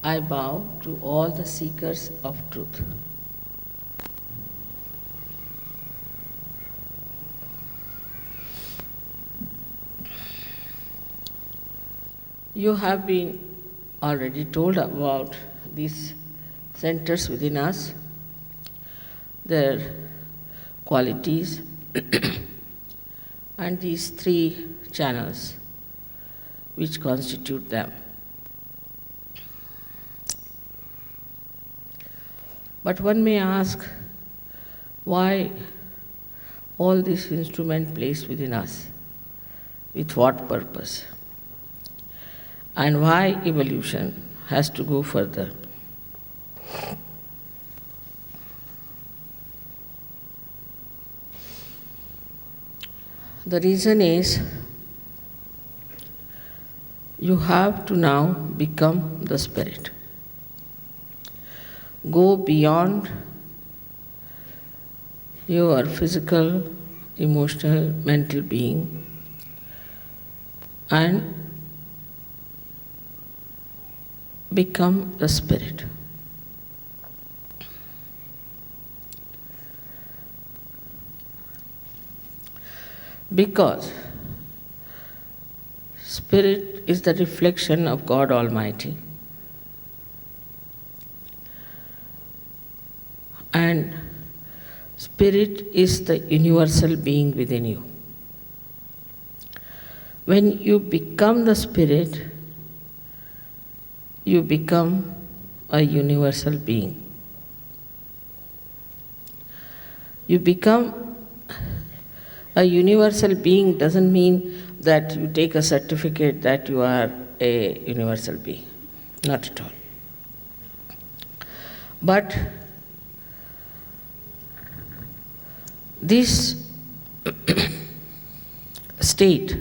I bow to all the seekers of truth. You have been already told about these centers within us, their qualities, and these three channels which constitute them. But one may ask, why all this instrument placed within us? With what purpose? And why evolution has to go further? The reason is, you have to now become the spirit. Go beyond your physical, emotional, mental being and become the spirit. Because spirit is the reflection of God Almighty. And spirit is the universal being within you. When you become the spirit, you become a universal being. You become a universal being doesn't mean that you take a certificate that you are a universal being. Not at all. But this state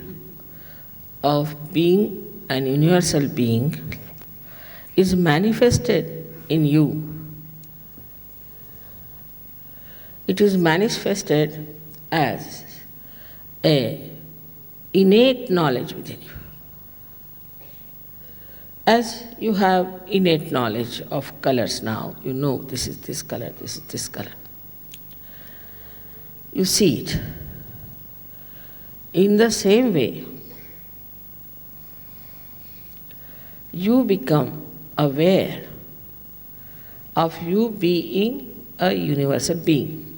of being an universal being is manifested in you. It is manifested as a innate knowledge within you. As you have innate knowledge of colors now, you know this is this color, this is this color. You see it. In the same way, you become aware of you being a universal being.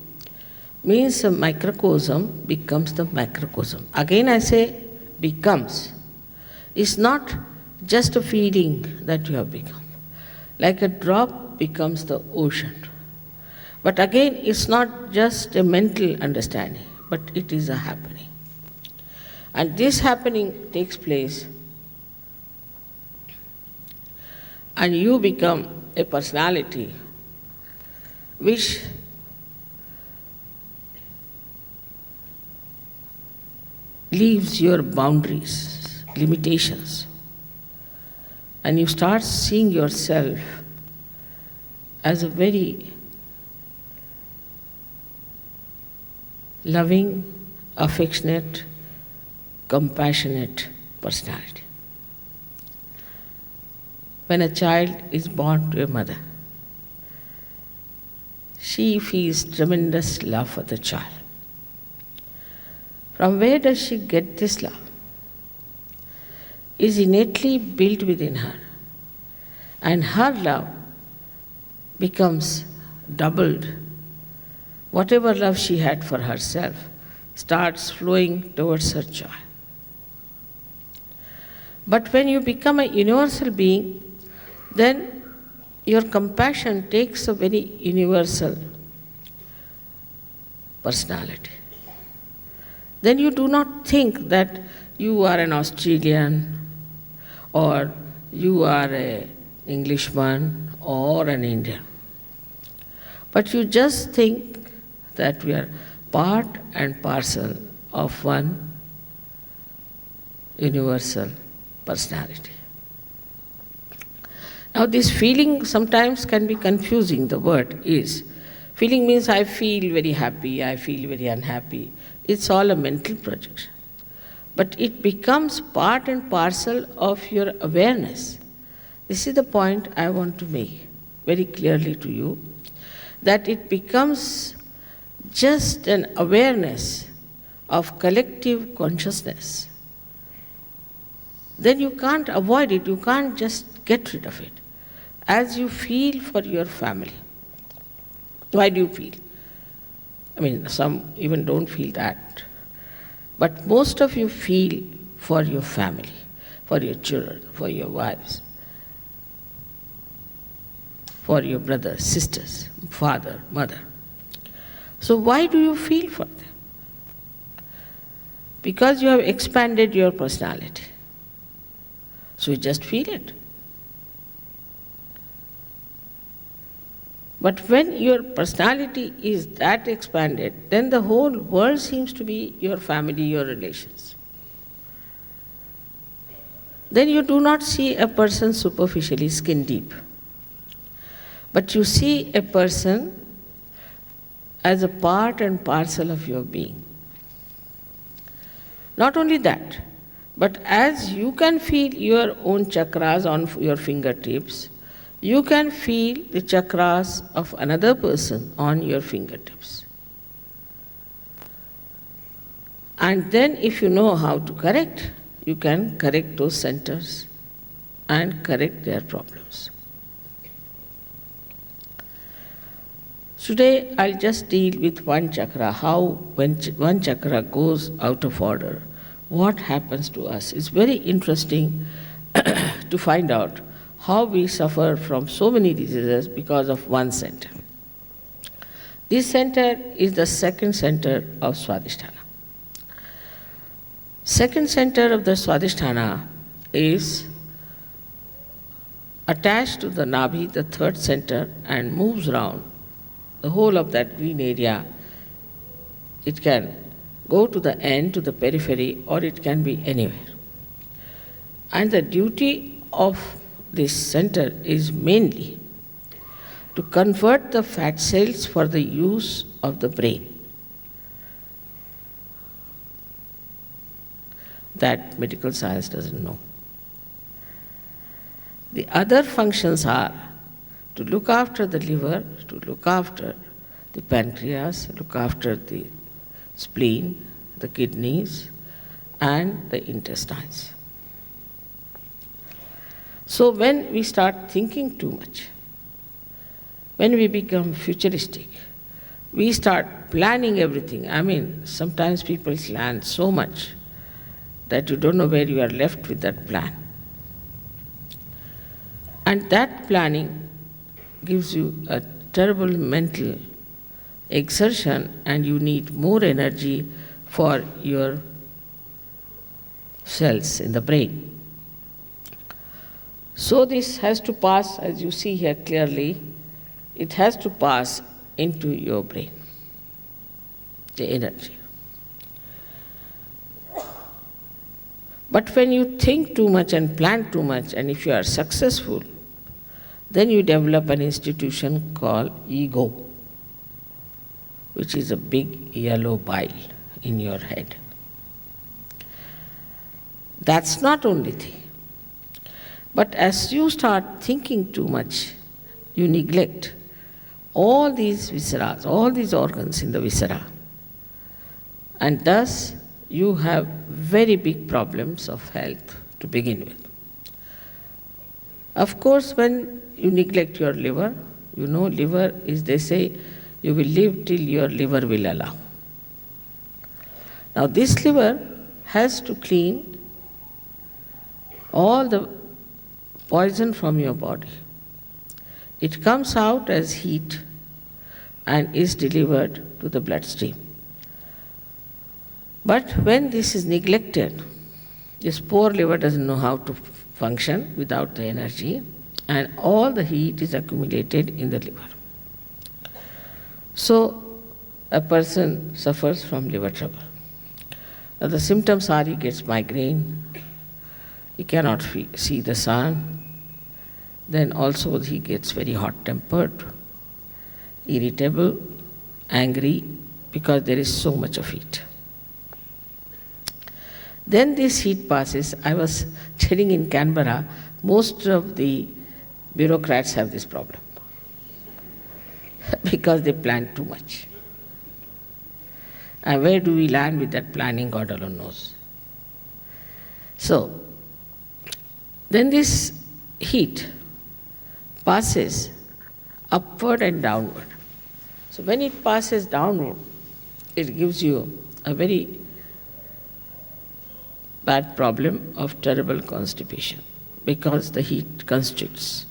Means a microcosm becomes the macrocosm. Again I say becomes. It's not just a feeling that you have become. Like a drop becomes the ocean. But again, it's not just a mental understanding, but it is a happening. And this happening takes place, and you become a personality which leaves your boundaries, limitations, and you start seeing yourself as a very loving, affectionate, compassionate personality. When a child is born to a mother, she feels tremendous love for the child. From where does she get this love? It is innately built within her, and her love becomes doubled. Whatever love she had for herself starts flowing towards her child. But when you become a universal being, then your compassion takes a very universal personality. Then you do not think that you are an Australian or you are an Englishman or an Indian. But you just think that we are part and parcel of one universal personality. Now this feeling sometimes can be confusing, the word is. Feeling means I feel very happy, I feel very unhappy. It's all a mental projection. But it becomes part and parcel of your awareness This is the point I want to make very clearly to you, that it becomes just an awareness of collective consciousness. Then you can't avoid it, you can't just get rid of it. As you feel for your family. Why do you feel? I mean, some even don't feel that. But most of you feel for your family, for your children, for your wives, for your brothers, sisters, father, mother. So why do you feel for them? Because you have expanded your personality. So you just feel it. But when your personality is that expanded, then the whole world seems to be your family, your relations. Then you do not see a person superficially, skin deep. But you see a person as a part and parcel of your being. Not only that, but as you can feel your own chakras on your fingertips, you can feel the chakras of another person on your fingertips. And then if you know how to correct, you can correct those centers and correct their problems. Today I'll just deal with one chakra, how when one chakra goes out of order, what happens to us. It's very interesting to find out how we suffer from so many diseases because of one center. This center is the second center of Swadhisthana. Second center of the Swadhisthana is attached to the Nabhi, the third center, and moves around the whole of that green area. It can go to the end, to the periphery, or it can be anywhere. And the duty of this center is mainly to convert the fat cells for the use of the brain. That medical science doesn't know. The other functions are to look after the liver, to look after the pancreas, look after the spleen, the kidneys, and the intestines. So when we start thinking too much, when we become futuristic, we start planning everything. I mean, sometimes people plan so much that you don't know where you are left with that plan. And that planning gives you a terrible mental exertion, and you need more energy for your cells in the brain. So this has to pass, as you see here clearly, it has to pass into your brain, the energy. But when you think too much and plan too much, and if you are successful, then you develop an institution called ego, which is a big yellow bile in your head. That's not only thing. But as you start thinking too much, you neglect all these visceras, all these organs in the viscera. And thus, you have very big problems of health to begin with. Of course, when you neglect your liver, you know, liver is, they say, you will live till your liver will allow. Now, this liver has to clean all the poison from your body. It comes out as heat and is delivered to the bloodstream. But when this is neglected, this poor liver doesn't know how to function without the energy, and all the heat is accumulated in the liver. So a person suffers from liver trouble. Now the symptoms are he gets migraine, he cannot see the sun, then also he gets very hot-tempered, irritable, angry, because there is so much of heat. Then this heat passes. I was telling in Canberra, most of the bureaucrats have this problem because they plan too much. And where do we land with that planning, God alone knows. So, then this heat passes upward and downward. So when it passes downward, it gives you a very bad problem of terrible constipation because the heat constricts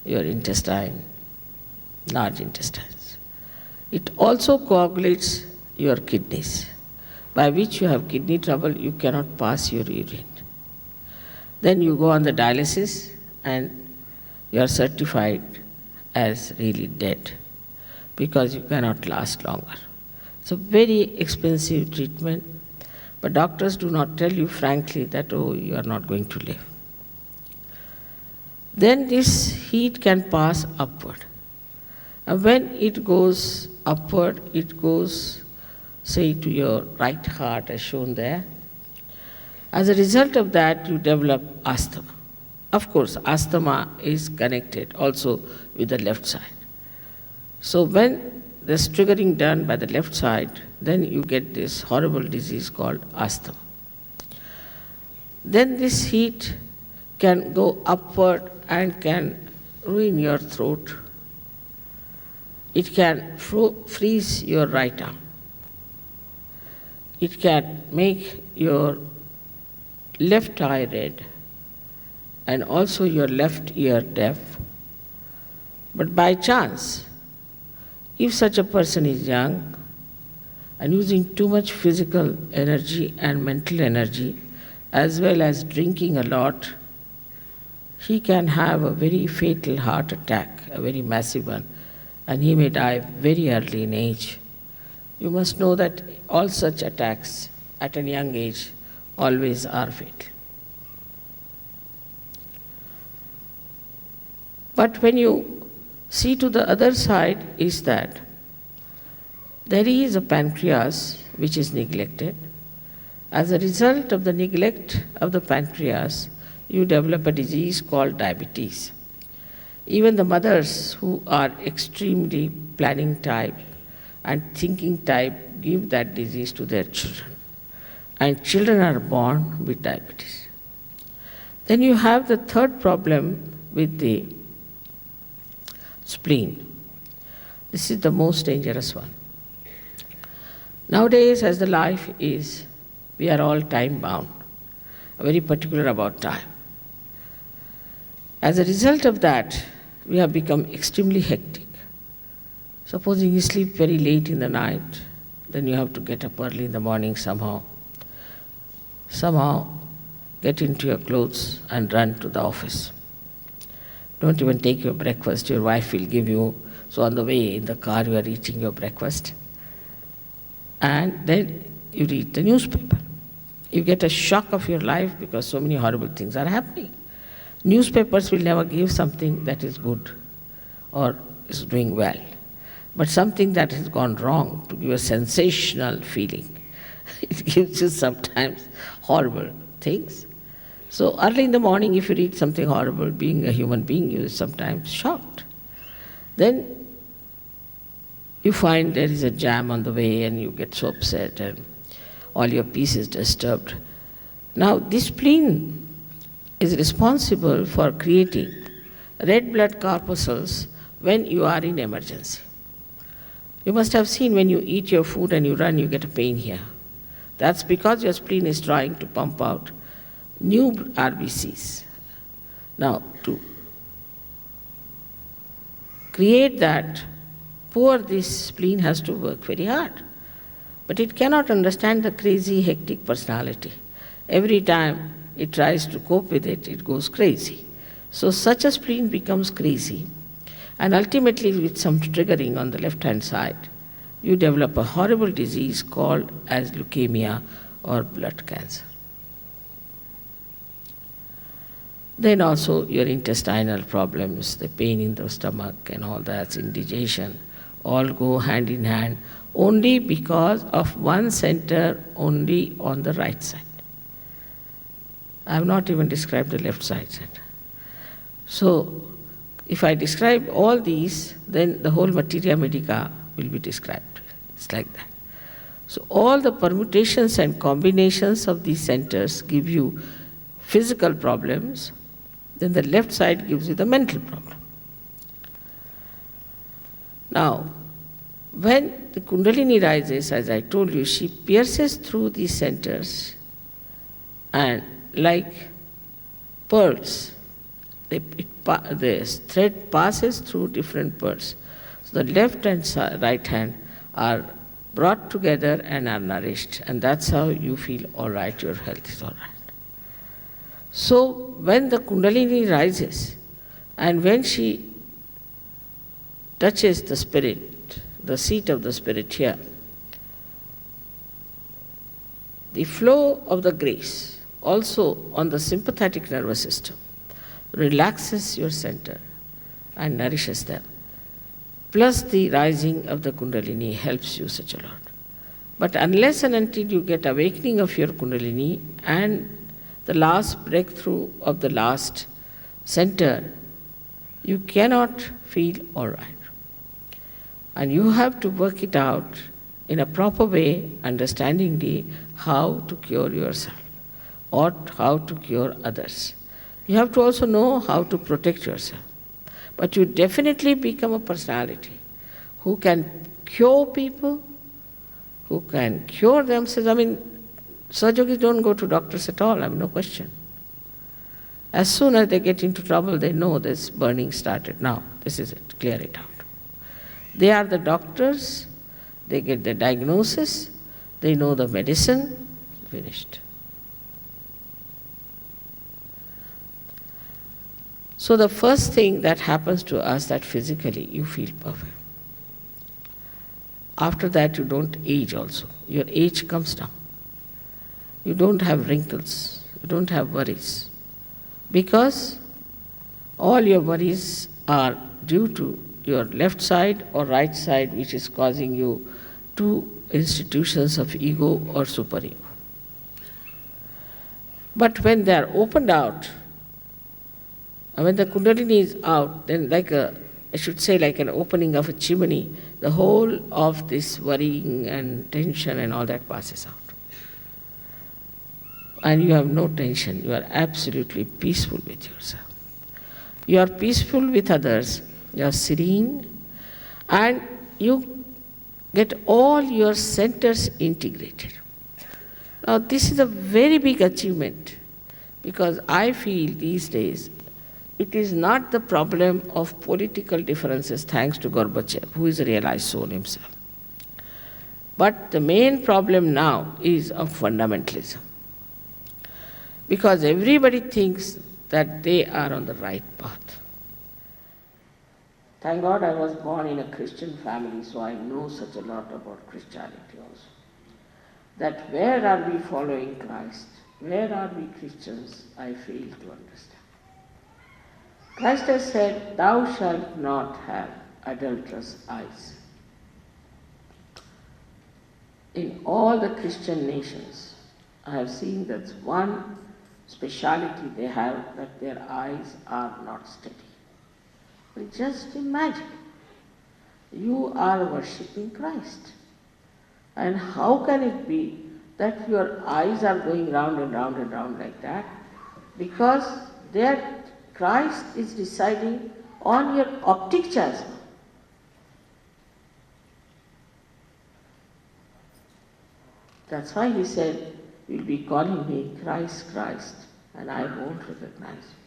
your intestine, large intestines. It also coagulates your kidneys, by which you have kidney trouble, you cannot pass your urine. Then you go on the dialysis and you are certified as really dead because you cannot last longer. It's a very expensive treatment, but doctors do not tell you frankly that, oh, you are not going to live. Then this heat can pass upward. And when it goes upward, it goes, say, to your right heart as shown there. As a result of that, you develop asthma. Of course, asthma is connected also with the left side. So when there's triggering done by the left side, then you get this horrible disease called asthma. Then this heat can go upward and can ruin your throat. It can freeze your right arm. It can make your left eye red and also your left ear deaf. But by chance, if such a person is young and using too much physical energy and mental energy, as well as drinking a lot, he can have a very fatal heart attack, a very massive one, and he may die very early in age. You must know that all such attacks at a young age always are fatal. But when you see to the other side is that there is a pancreas which is neglected. As a result of the neglect of the pancreas, you develop a disease called diabetes. Even the mothers who are extremely planning type and thinking type give that disease to their children. And children are born with diabetes. Then you have the third problem with the spleen. This is the most dangerous one. Nowadays, as the life is, we are all time bound, very particular about time. As a result of that, we have become extremely hectic. Supposing you sleep very late in the night, then you have to get up early in the morning somehow get into your clothes and run to the office. Don't even take your breakfast, your wife will give you, so on the way in the car you are eating your breakfast. And then you read the newspaper. You get a shock of your life because so many horrible things are happening. Newspapers will never give something that is good or is doing well, but something that has gone wrong to give a sensational feeling. It gives you sometimes horrible things. So early in the morning, if you read something horrible, being a human being, you are sometimes shocked. Then you find there is a jam on the way and you get so upset and all your peace is disturbed. Now this spleen is responsible for creating red blood corpuscles when you are in emergency. You must have seen when you eat your food and you run, you get a pain here. That's because your spleen is trying to pump out new RBCs. Now, to create that, this spleen has to work very hard. But it cannot understand the crazy, hectic personality. Every time it tries to cope with it, it goes crazy. So such a spleen becomes crazy, and ultimately with some triggering on the left-hand side, you develop a horrible disease called as leukemia or blood cancer. Then also your intestinal problems, the pain in the stomach and all that, indigestion, all go hand in hand only because of one center only on the right side. I have not even described the left side center. So If I describe all these, then the whole materia medica will be described. It's like that. So all the permutations and combinations of these centers give you physical problems, then the left side gives you the mental problem. Now, when the Kundalini rises, as I told you, she pierces through these centers and like pearls, the thread passes through different pearls. So the left and right hand are brought together and are nourished, and that's how you feel all right, your health is all right. So when the Kundalini rises and when she touches the spirit, the seat of the spirit here, the flow of the grace also on the sympathetic nervous system relaxes your center and nourishes them. Plus the rising of the Kundalini helps you such a lot. But unless and until you get awakening of your Kundalini and the last breakthrough of the last center, you cannot feel all right. And you have to work it out in a proper way, understandingly, how to cure yourself or how to cure others. You have to also know how to protect yourself. But you definitely become a personality who can cure people, who can cure themselves. I mean, Sahajogis don't go to doctors at all, I have no question. As soon as they get into trouble, they know this burning started. Now, this is it, clear it out. They are the doctors, they get the diagnosis, they know the medicine, finished. So the first thing that happens to us that physically you feel perfect. After that you don't age also. Your age comes down. You don't have wrinkles, you don't have worries. Because all your worries are due to your left side or right side, which is causing you two institutions of ego or superego. But when they are opened out, and when the Kundalini is out, then I should say like an opening of a chimney, the whole of this worrying and tension and all that passes out. And you have no tension, you are absolutely peaceful with yourself. You are peaceful with others, you are serene, and you get all your centers integrated. Now this is a very big achievement, because I feel these days it is not the problem of political differences, thanks to Gorbachev, who is a realized soul himself. But the main problem now is of fundamentalism. Because everybody thinks that they are on the right path. Thank God I was born in a Christian family, so I know such a lot about Christianity also. That where are we following Christ? Where are we Christians? I fail to understand. Christ has said, "Thou shalt not have adulterous eyes." In all the Christian nations, I have seen that one speciality they have, that their eyes are not steady. But just imagine, you are worshipping Christ. And how can it be that your eyes are going round and round and round like that? Because there Christ is residing on your optic chiasm. That's why he said, "You'll be calling me Christ, Christ, and I won't recognize you."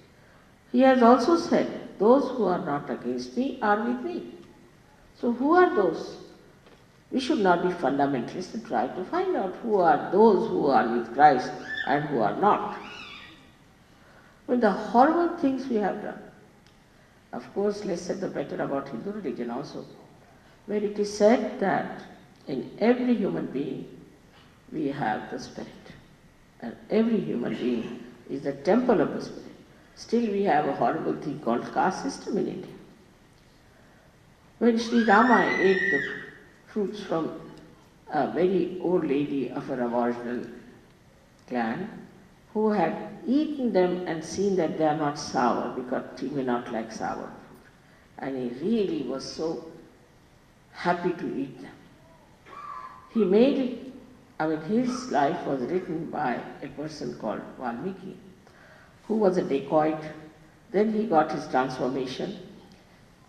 He has also said, "Those who are not against me are with me." So who are those? We should not be fundamentalists and try to find out who are those who are with Christ and who are not. With the horrible things we have done. Of course, less said the better about Hindu religion also, where it is said that in every human being we have the Spirit. And every human being is the temple of the Spirit. Still we have a horrible thing called caste system in India. When Sri Rama ate the fruits from a very old lady of an aboriginal clan, who had eaten them and seen that they are not sour, because she may not like sour food. and he really was so happy to eat them. He made it, his life was written by a person called Valmiki, who was a dacoit. Then he got his transformation,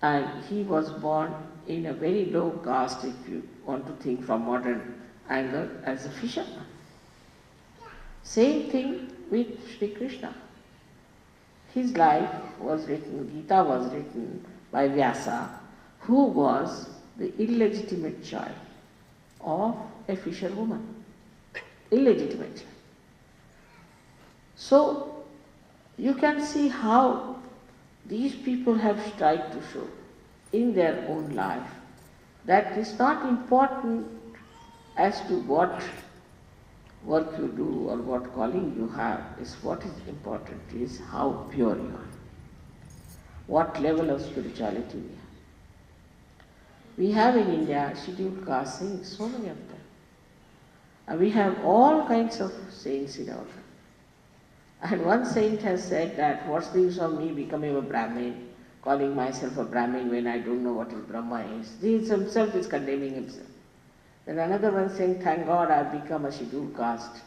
and he was born in a very low caste, if you want to think from modern angle, as a fisherman. Same thing with Sri Krishna. His life was written, Gita was written by Vyasa, who was the illegitimate child of a fisherwoman. Illegitimate child. So, you can see how these people have tried to show in their own life that it's not important as to what work you do or what calling you have, is what is important is how pure you are, what level of spirituality we have. We have in India scheduled caste saints, so many of them. And we have all kinds of saints in our country. And one saint has said that, what's the use of me becoming a Brahmin, calling myself a Brahmin when I don't know what is Brahma is. He himself is condemning himself. Then another one saying, thank God I have become a scheduled caste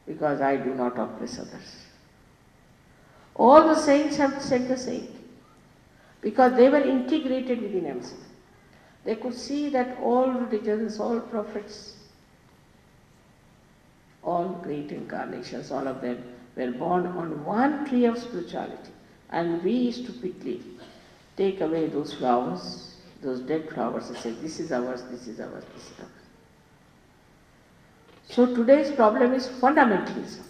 because I do not oppress others. All the saints have said the same because they were integrated within themselves. They could see that all religions, all prophets, all great incarnations, all of them were born on one tree of spirituality. And we stupidly take away those flowers, those dead flowers, and say, this is ours, this is ours, this is ours. So today's problem is fundamentalism.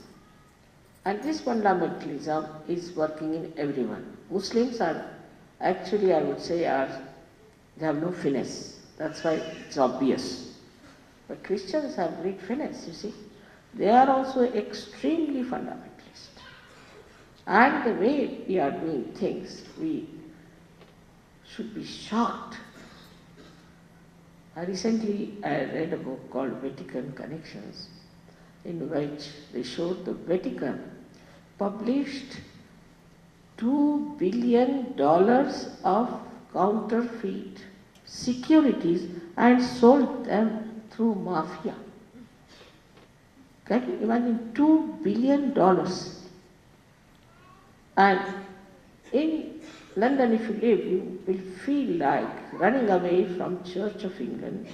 And this fundamentalism is working in everyone. Muslims are, actually I would say, they have no finesse. That's why it's obvious. But Christians have great finesse, you see. They are also extremely fundamentalist. And the way we are doing things, we should be shocked. Recently, I read a book called Vatican Connections, in which they showed the Vatican published $2 billion of counterfeit securities and sold them through mafia. Can you imagine? $2 billion. And in London, if you live, you will feel like running away from Church of England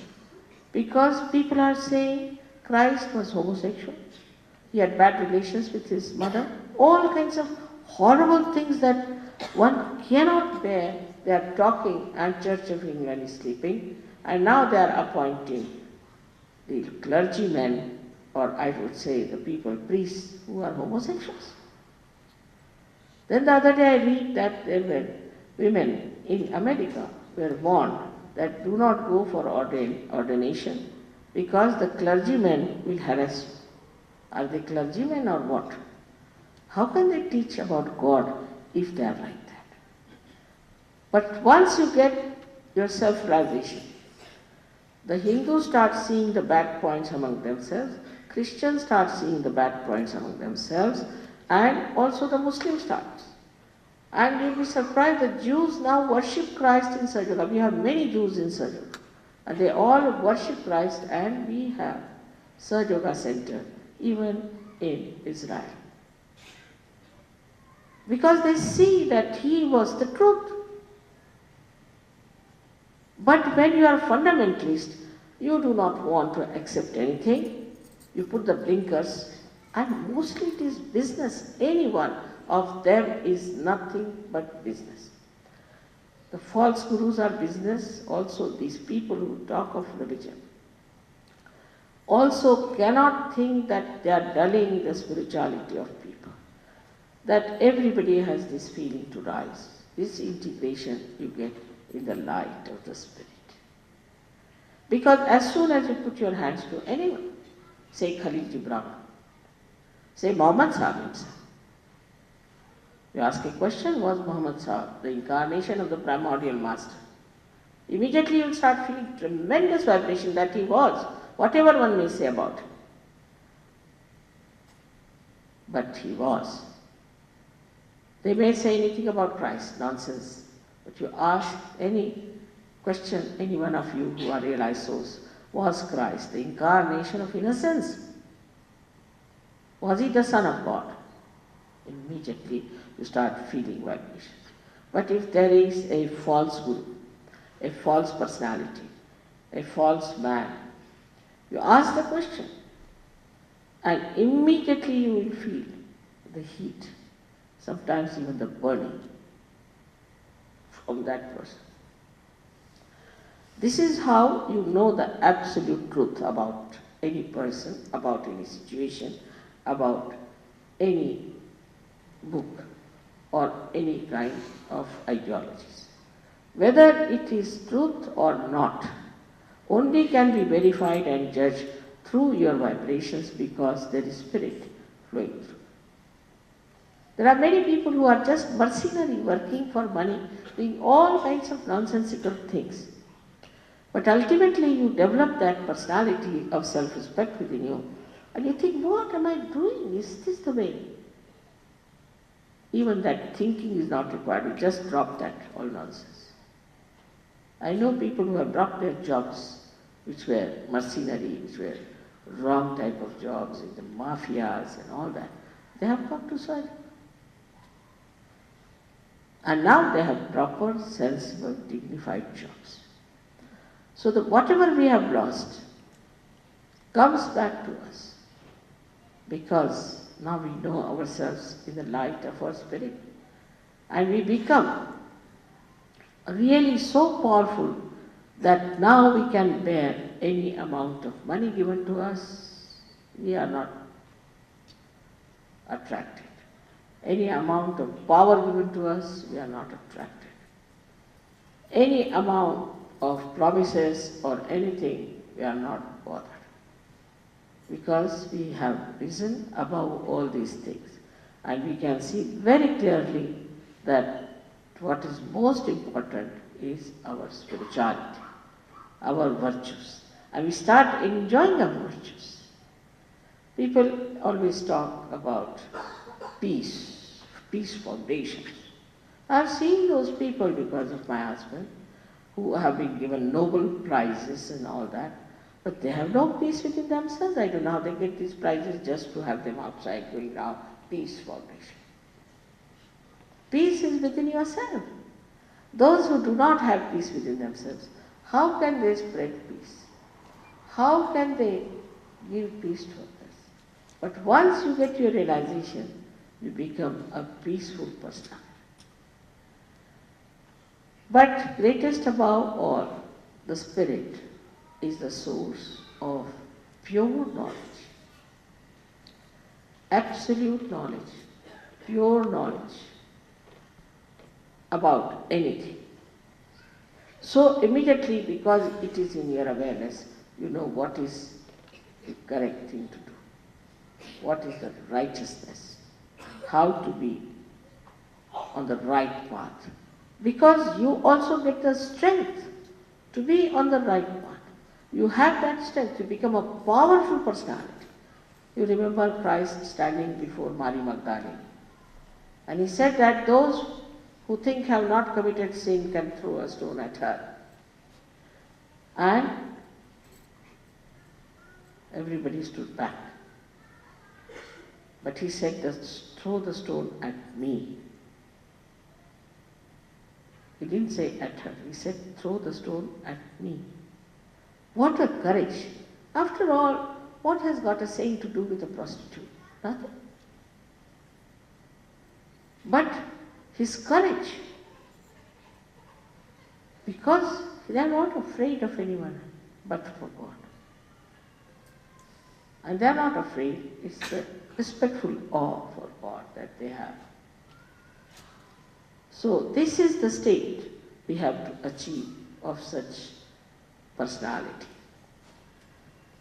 because people are saying Christ was homosexual, he had bad relations with his mother, all kinds of horrible things that one cannot bear. They are talking and Church of England is sleeping, and now they are appointing the clergymen, or I would say the people, priests, who are homosexuals. Then the other day I read that there were women in America were warned that do not go for ordination because the clergymen will harass you. Are they clergymen or what? How can they teach about God if they are like that? But once you get your self-realization, the Hindus start seeing the bad points among themselves, Christians start seeing the bad points among themselves, and also the Muslims start. And you'll be surprised that Jews now worship Christ in SahajaYoga. We have many Jews in SahajaYoga. And they all worship Christ, and we have SahajaYoga Center even in Israel. Because they see that he was the truth. But when you are fundamentalist, you do not want to accept anything. You put the blinkers, and mostly it is business. Any one of them is nothing but business. The false gurus are business. Also, these people who talk of religion also cannot think that they are dulling the spirituality of people, that everybody has this feeling to rise. This integration you get in the light of the Spirit. Because as soon as you put your hands to anyone, say Khalil Gibran, say Muhammad Sahib himself, you ask a question, was Muhammad Sahib the incarnation of the primordial master? Immediately you will start feeling tremendous vibration that he was, whatever one may say about him. But he was. They may say anything about Christ, nonsense. But you ask any question, any one of you who are realized souls, was Christ the incarnation of innocence? Was he the Son of God? Immediately you start feeling vibrations. But if there is a false guru, a false personality, a false man, you ask the question and immediately you will feel the heat, sometimes even the burning from that person. This is how you know the absolute truth about any person, about any situation, about any book or any kind of ideologies. Whether it is truth or not only can be verified and judged through your vibrations, because there is spirit flowing through. There are many people who are just mercenary, working for money, doing all kinds of nonsensical things. But ultimately you develop that personality of self-respect within you, and you think, what am I doing? Is this the way? Even that thinking is not required. You just drop that all nonsense. I know people who have dropped their jobs, which were mercenary, which were wrong type of jobs in the mafias and all that. They have come to Sahaja. And now they have proper, sensible, dignified jobs. So that whatever we have lost comes back to us, because now we know ourselves in the light of our spirit, and we become really so powerful that now we can bear any amount of money given to us. We are not attracted. Any amount of power given to us, we are not attracted. Any amount of promises or anything, we are not bothered. Because we have risen above all these things. And we can see very clearly that what is most important is our spirituality, our virtues. And we start enjoying our virtues. People always talk about peace, peace foundations. I have seen those people because of my husband, who have been given Nobel Prizes and all that, but they have no peace within themselves. I don't know how they get these prizes just to have them outside going now, peace foundation. Peace is within yourself. Those who do not have peace within themselves, how can they spread peace? How can they give peace to others? But once you get your realization, you become a peaceful person. But greatest above all, the spirit is the source of pure knowledge, absolute knowledge, pure knowledge about anything. So immediately, because it is in your awareness, you know what is the correct thing to do, what is the righteousness, how to be on the right path. Because you also get the strength to be on the right path. You have that strength to become a powerful personality. You remember Christ standing before Mary Magdalene, and he said that those who think have not committed sin can throw a stone at her. And everybody stood back. But he said, throw the stone at me. He didn't say at her, he said, throw the stone at me. What a courage! After all, what has got a saying to do with a prostitute? Nothing. But his courage, because they are not afraid of anyone but for God. And they are not afraid, it's the respectful awe for God that they have. So this is the state we have to achieve of such personality.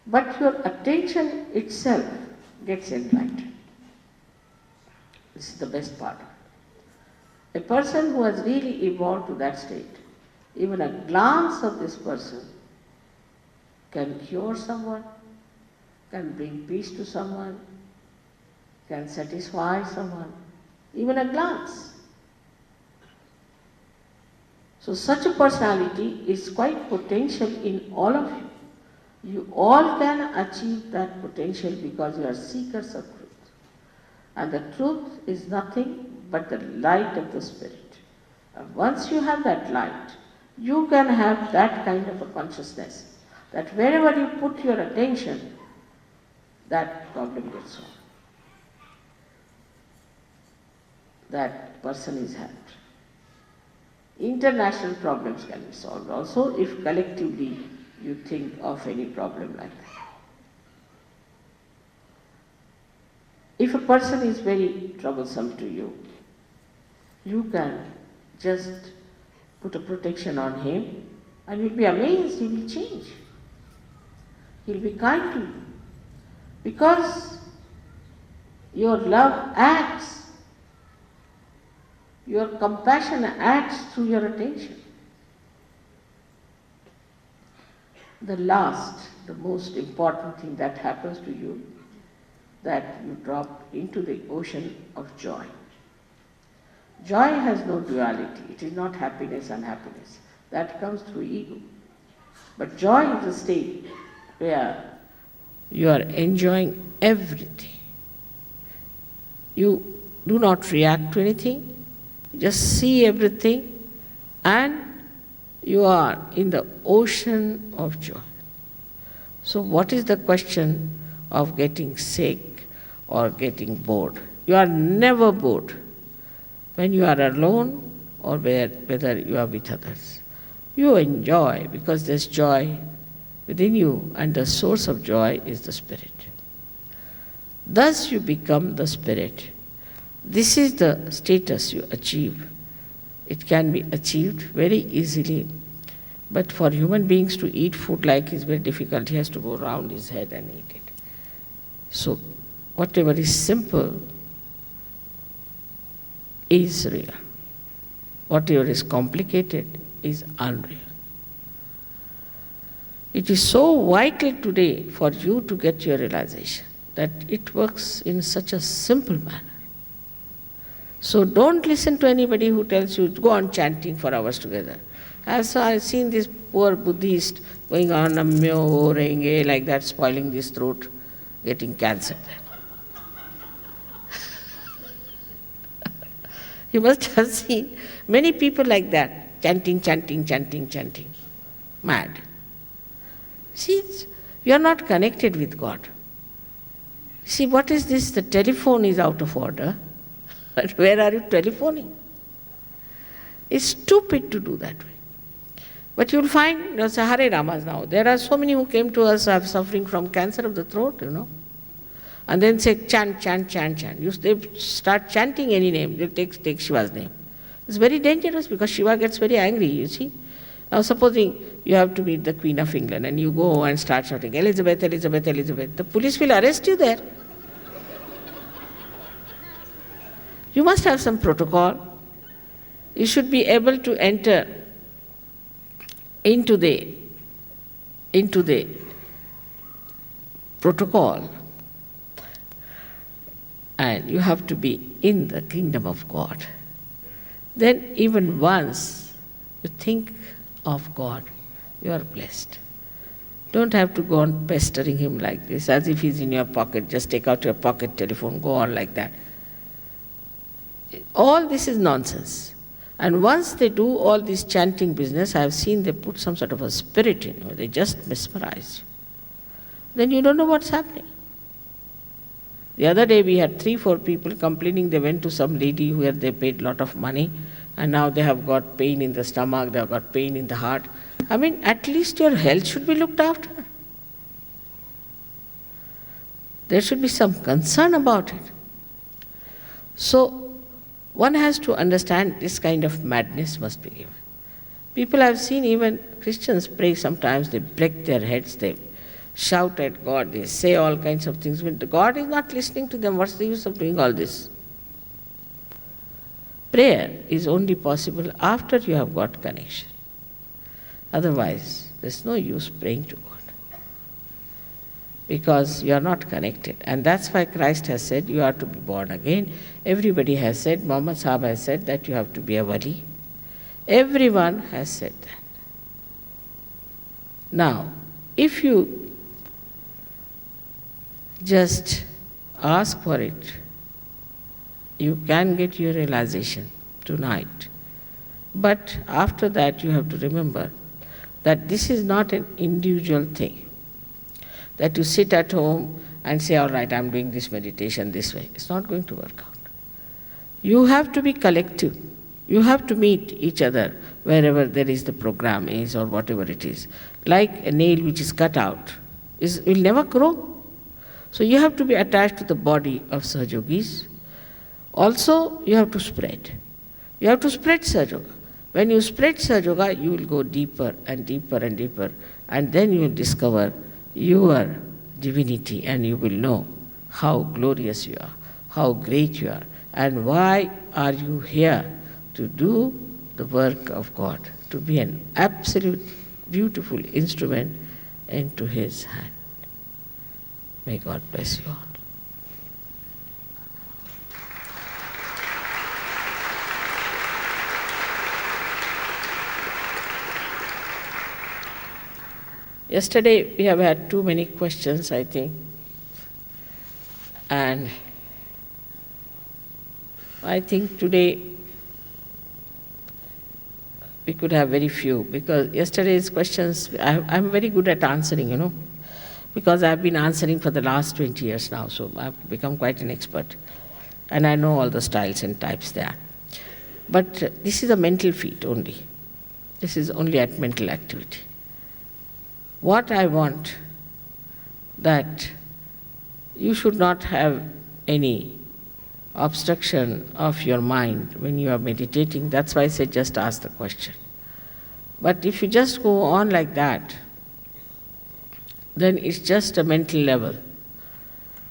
But your attention itself gets enlightened. This is the best part of it. A person who has really evolved to that state, even a glance of this person can cure someone, can bring peace to someone, can satisfy someone, even a glance. So such a personality is quite potential in all of you. You all can achieve that potential because you are seekers of truth. And the truth is nothing but the light of the Spirit. And once you have that light, you can have that kind of a consciousness that wherever you put your attention, that problem gets solved. That person is helped. International problems can be solved also if collectively you think of any problem like that. If a person is very troublesome to you, you can just put a protection on him and you'll be amazed he will change. He'll be kind to you because your love acts, your compassion acts through your attention. The last, the most important thing that happens to you, that you drop into the ocean of joy. Joy has no duality. It is not happiness and unhappiness. That comes through ego. But joy is a state where you are enjoying everything. You do not react to anything. You just see everything and you are in the ocean of joy. So what is the question of getting sick or getting bored? You are never bored when you are alone or whether you are with others. You enjoy because there's joy within you and the source of joy is the Spirit. Thus you become the Spirit. This is the status you achieve. It can be achieved very easily, but for human beings to eat food like is very difficult. He has to go round his head and eat it. So whatever is simple is real. Whatever is complicated is unreal. It is so vital today for you to get your realization that it works in such a simple manner. So don't listen to anybody who tells you, go on chanting for hours together. I've seen this poor Buddhist going on Namyo Renge like that, spoiling his throat, getting cancer. You must have seen many people like that, chanting, mad. See, you are not connected with God. See, what is this? The telephone is out of order. But where are you telephoning? It's stupid to do that way. But you'll find, Hare Ramas now, there are so many who came to us suffering from cancer of the throat, and then say chant. They start chanting any name, they'll take Shiva's name. It's very dangerous because Shiva gets very angry, you see. Now supposing you have to meet the Queen of England and you go and start shouting, Elizabeth, the police will arrest you there. You must have some protocol. You should be able to enter into the protocol, and you have to be in the kingdom of God. Then even once you think of God, you are blessed. Don't have to go on pestering him like this, as if he's in your pocket. Just take out your pocket telephone, go on like that. All this is nonsense. And once they do all this chanting business, I have seen they put some sort of a spirit in you, they just mesmerize you. Then you don't know what's happening. The other day we had 3-4 people complaining they went to some lady where they paid a lot of money and now they have got pain in the stomach, they have got pain in the heart. I mean, at least your health should be looked after. There should be some concern about it. So, one has to understand this kind of madness must be given. People I've seen, even Christians pray sometimes, they break their heads, they shout at God, they say all kinds of things. When God is not listening to them, what's the use of doing all this? Prayer is only possible after you have got connection. Otherwise, there's no use praying to God. Because you are not connected. And that's why Christ has said you are to be born again. Everybody has said, Muhammad Sahib has said that you have to be a wali. Everyone has said that. Now, if you just ask for it, you can get your realization tonight. But after that, you have to remember that this is not an individual thing. That you sit at home and say, all right, I'm doing this meditation this way. It's not going to work out. You have to be collective. You have to meet each other wherever there is the program is or whatever it is. Like a nail which is cut out will never grow. So you have to be attached to the body of Sahajogis. Also, you have to spread. You have to spread Sahajayoga. When you spread Sahajayoga, you will go deeper and deeper and deeper, and then you will discover your divinity, and you will know how glorious you are, how great you are, and why are you here to do the work of God, to be an absolute beautiful instrument into His hand. May God bless you all. Yesterday we have had too many questions, I think, and I think today we could have very few, because yesterday's questions, I'm very good at answering, because I've been answering for the last 20 years now, so I've become quite an expert, and I know all the styles and types there. But this is a mental feat only. This is only at mental activity. What I want, that you should not have any obstruction of your mind when you are meditating. That's why I said just ask the question. But if you just go on like that, then it's just a mental level.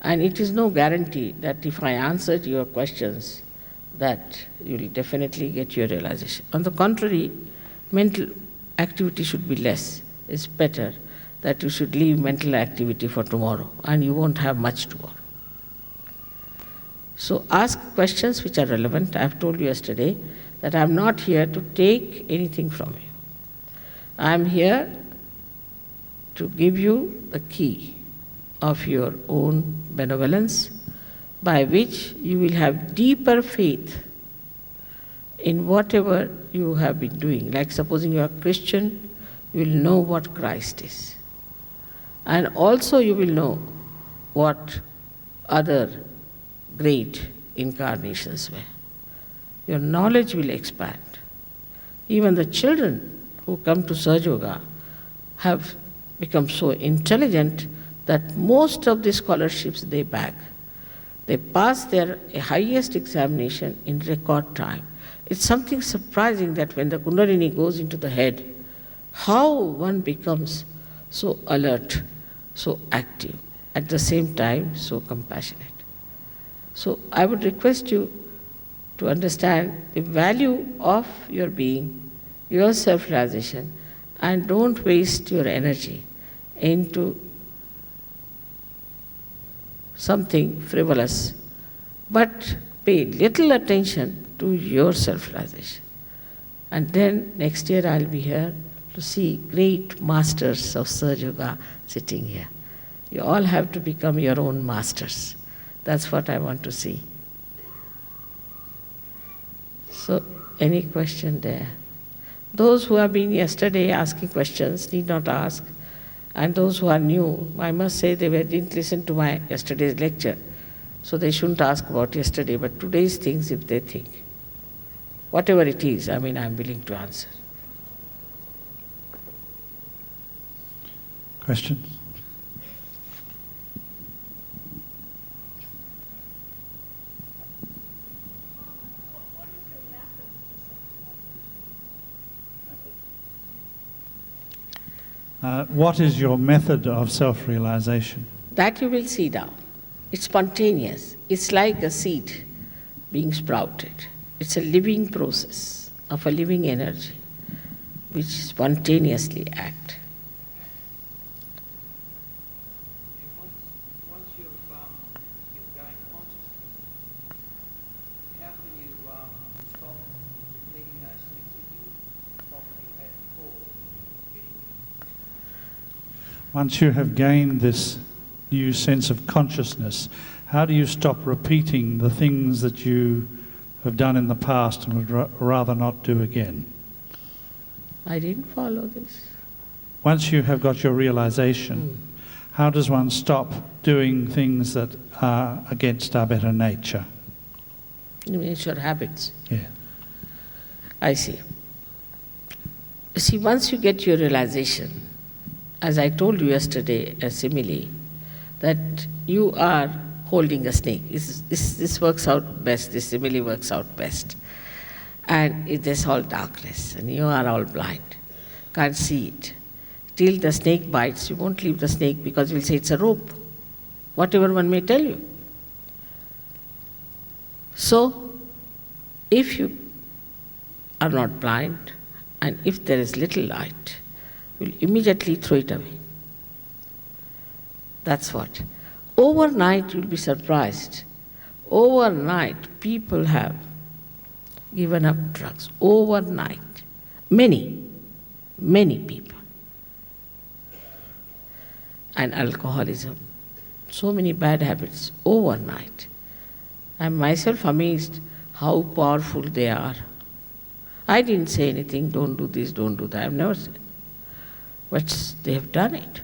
And it is no guarantee that if I answered your questions, that you will definitely get your realization. On the contrary, mental activity should be less. It's better that you should leave mental activity for tomorrow, and you won't have much tomorrow. So ask questions which are relevant. I have told you yesterday that I'm not here to take anything from you. I'm here to give you the key of your own benevolence, by which you will have deeper faith in whatever you have been doing. Like supposing you are Christian, you will know what Christ is. And also you will know what other great incarnations were. Your knowledge will expand. Even the children who come to Sahajayoga have become so intelligent that most of the scholarships they bag. They pass their highest examination in record time. It's something surprising that when the Kundalini goes into the head, how one becomes so alert, so active, at the same time so compassionate. So I would request you to understand the value of your being, your self-realization, and don't waste your energy into something frivolous, but pay little attention to your self-realization. And then next year I'll be here to see great masters of Sahajayoga sitting here. You all have to become your own masters. That's what I want to see. So, any question there? Those who have been yesterday asking questions need not ask. And those who are new, I must say didn't listen to my yesterday's lecture. So they shouldn't ask about yesterday, but today's things if they think. Whatever it is, I'm willing to answer. Questions? What is your method of self-realization? That you will see now. It's spontaneous. It's like a seed being sprouted. It's a living process of a living energy which spontaneously acts. Once you've gained consciousness, how can you stop repeating those things that you Once you have gained this new sense of consciousness, how do you stop repeating the things that you have done in the past and would rather not do again? I didn't follow this. Once you have got your realization, how does one stop doing things that are against our better nature? You mean your habits? Yeah. I see. See, once you get your realization, as I told you yesterday, a simile, that you are holding a snake. This works out best, this simile works out best. And it is all darkness, and you are all blind, can't see it. Till the snake bites, you won't leave the snake because you'll say it's a rope, whatever one may tell you. So, if you are not blind, and if there is little light, you'll immediately throw it away. That's what. Overnight, you'll be surprised. Overnight, people have given up drugs. Overnight. Many people. And alcoholism. So many bad habits. Overnight. I'm myself amazed how powerful they are. I didn't say anything, don't do this, don't do that. I've never said. But they have done it.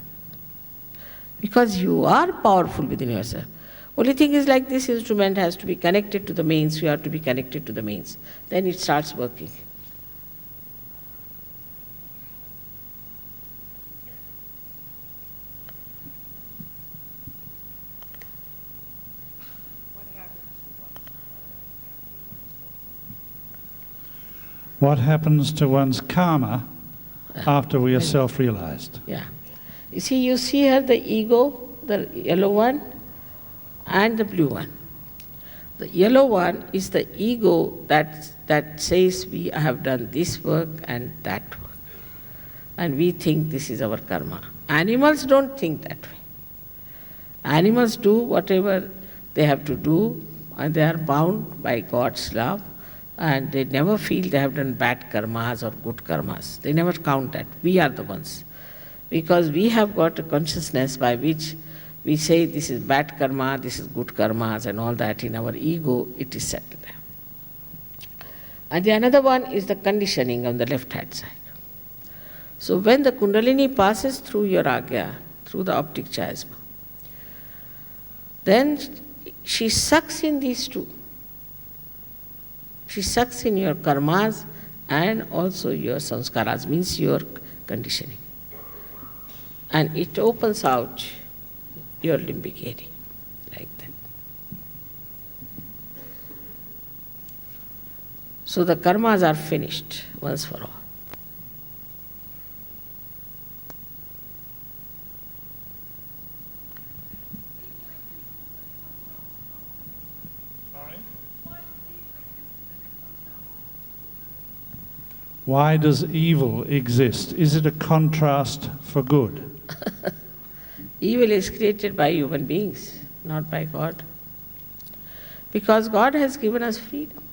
Because you are powerful within yourself. Only thing is, like, this instrument has to be connected to the mains, you have to be connected to the mains. Then it starts working. What happens to one's karma after we are self-realized? Yeah. You see here the ego, the yellow one, and the blue one. The yellow one is the ego that says we have done this work and that work. And we think this is our karma. Animals don't think that way. Animals do whatever they have to do, and they are bound by God's love, and they never feel they have done bad karmas or good karmas. They never count that. We are the ones. Because we have got a consciousness by which we say this is bad karma, this is good karmas, and all that. In our ego, it is settled there. And the another one is the conditioning on the left-hand side. So when the Kundalini passes through your agya, through the optic chiasma, then she sucks in these two. She sucks in your karmas and also your sanskaras, means your conditioning. And it opens out your limbic area, like that. So the karmas are finished once for all. Why does evil exist? Is it a contrast for good? Evil is created by human beings, not by God. Because God has given us freedom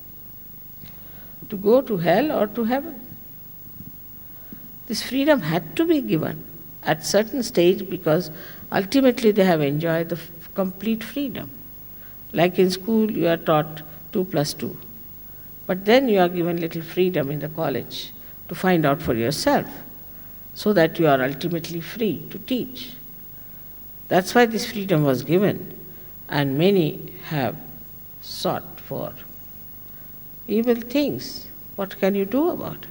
to go to hell or to heaven. This freedom had to be given at certain stage because ultimately they have enjoyed the complete freedom. Like in school you are taught 2 plus 2. But then you are given little freedom in the college to find out for yourself, so that you are ultimately free to teach. That's why this freedom was given, and many have sought for evil things. What can you do about it?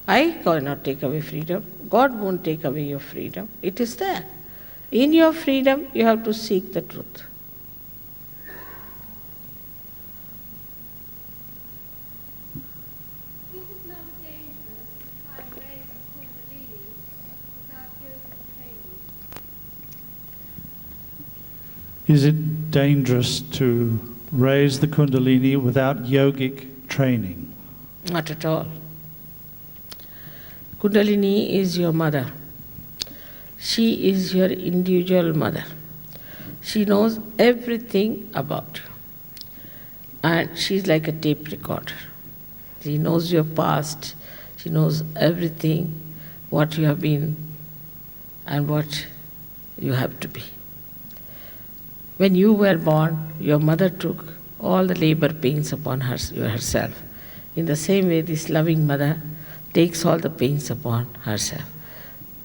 I cannot take away freedom. God won't take away your freedom. It is there. In your freedom, you have to seek the truth. Is it dangerous to raise the Kundalini without yogic training? Not at all. Kundalini is your mother. She is your individual mother. She knows everything about you. And she's like a tape recorder. She knows your past. She knows everything, what you have been and what you have to be. When you were born, your mother took all the labor pains upon herself. In the same way, this loving mother takes all the pains upon herself.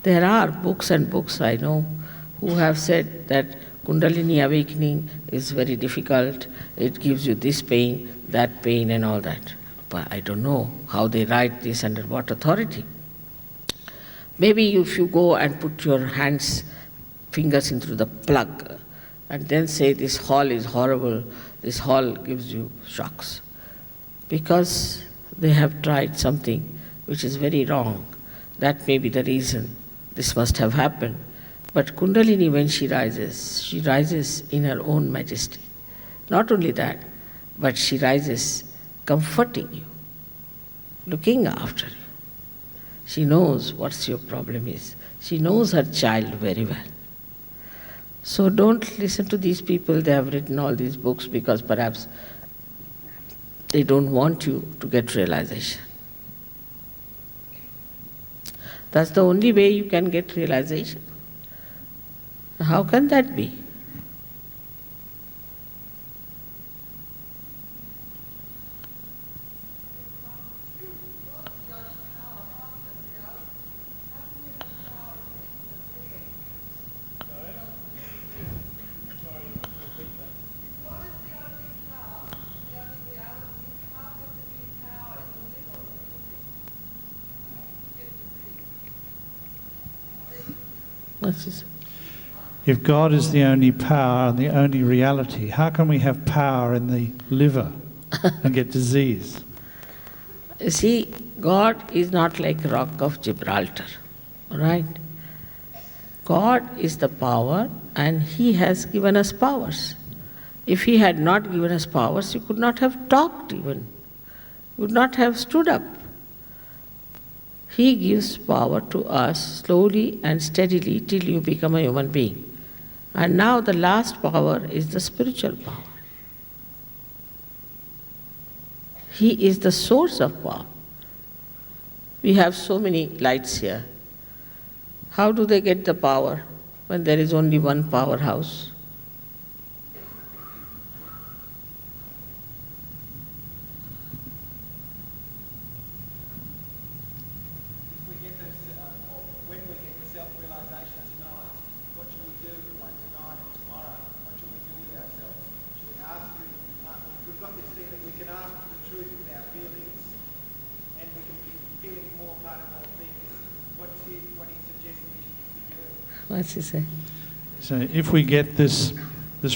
There are books and books I know who have said that Kundalini awakening is very difficult, it gives you this pain, that pain and all that. But I don't know how they write this, under what authority. Maybe if you go and put your fingers into the plug and then say this hall is horrible, this hall gives you shocks. Because they have tried something which is very wrong. That may be the reason this must have happened. But Kundalini, when she rises in her own majesty. Not only that, but she rises comforting you, looking after you. She knows what your problem is. She knows her child very well. So don't listen to these people. They have written all these books because perhaps they don't want you to get realization. That's the only way you can get realization. How can that be? If God is the only power and the only reality, how can we have power in the liver and get disease? You see, God is not like Rock of Gibraltar, all right? God is the power and He has given us powers. If He had not given us powers, you could not have talked even. You would not have stood up. He gives power to us slowly and steadily till you become a human being. And now the last power is the spiritual power. He is the source of power. We have so many lights here. How do they get the power when there is only one powerhouse? What's he say? So if we get this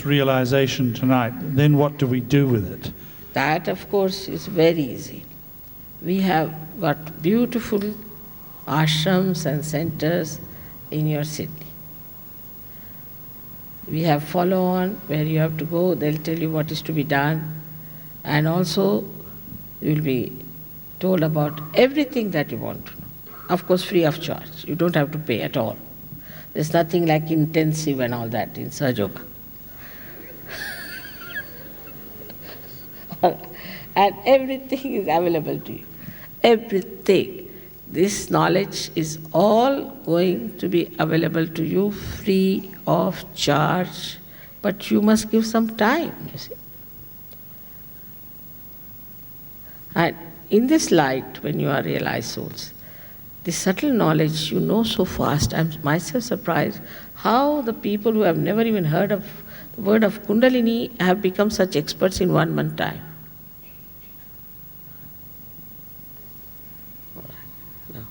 realization tonight, then what do we do with it? That, of course, is very easy. We have got beautiful ashrams and centers in your city. We have follow-on where you have to go, they'll tell you what is to be done, and also you will be told about everything that you want to know. Of course, free of charge. You don't have to pay at all. There's nothing like intensive and all that in SahajaYoga. And everything is available to you. Everything. This knowledge is all going to be available to you free of charge. But you must give some time, you see. And in this light, when you are realized souls, this subtle knowledge you know so fast. I'm myself surprised how the people who have never even heard of the word of Kundalini have become such experts in 1 month time. No.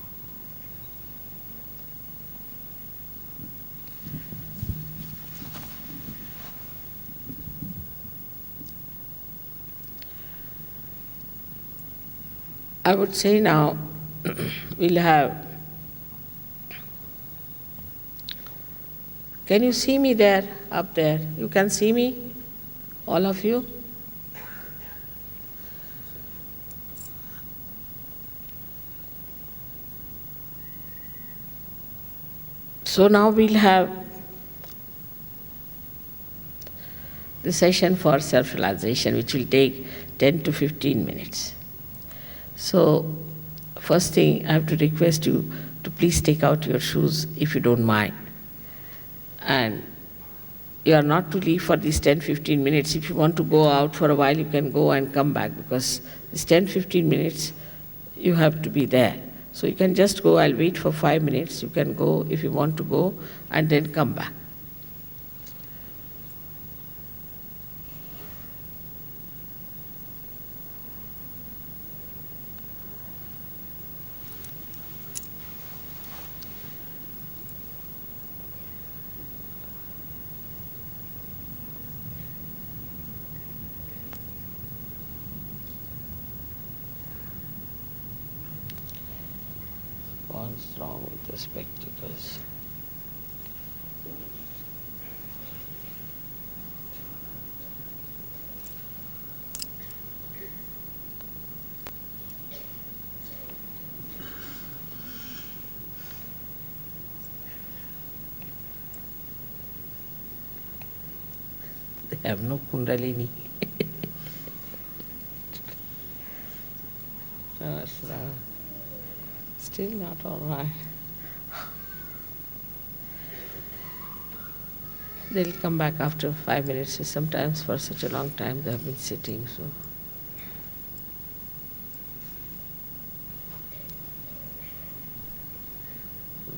I would say now, we'll have. Can you see me there, up there? You can see me, all of you? So now we'll have the session for self-realization, which will take 10 to 15 minutes. So, first thing, I have to request you to please take out your shoes if you don't mind. And you are not to leave for these 10-15 minutes. If you want to go out for a while, you can go and come back, because these 10-15 minutes, you have to be there. So you can just go, I'll wait for 5 minutes. You can go if you want to go, and then come back. What's wrong with the spectacles? They have no Kundalini. No, it's not. Still not all right. They'll come back after 5 minutes. Sometimes for such a long time they have been sitting, so.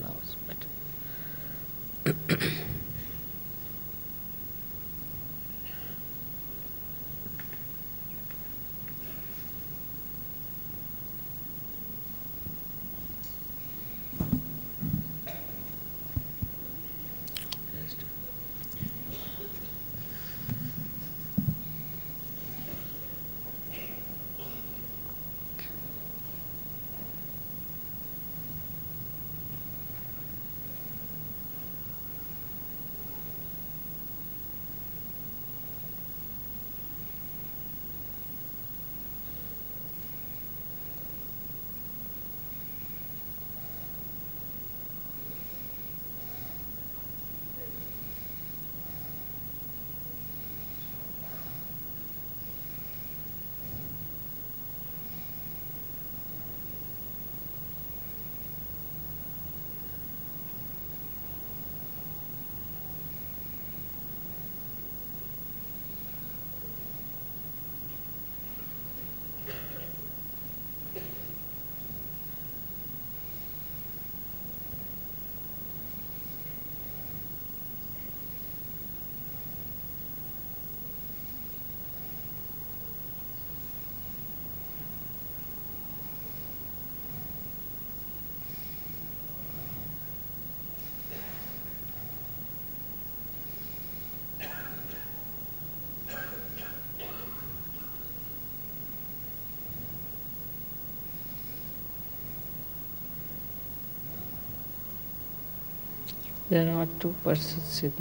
Now it's better. There are two persons in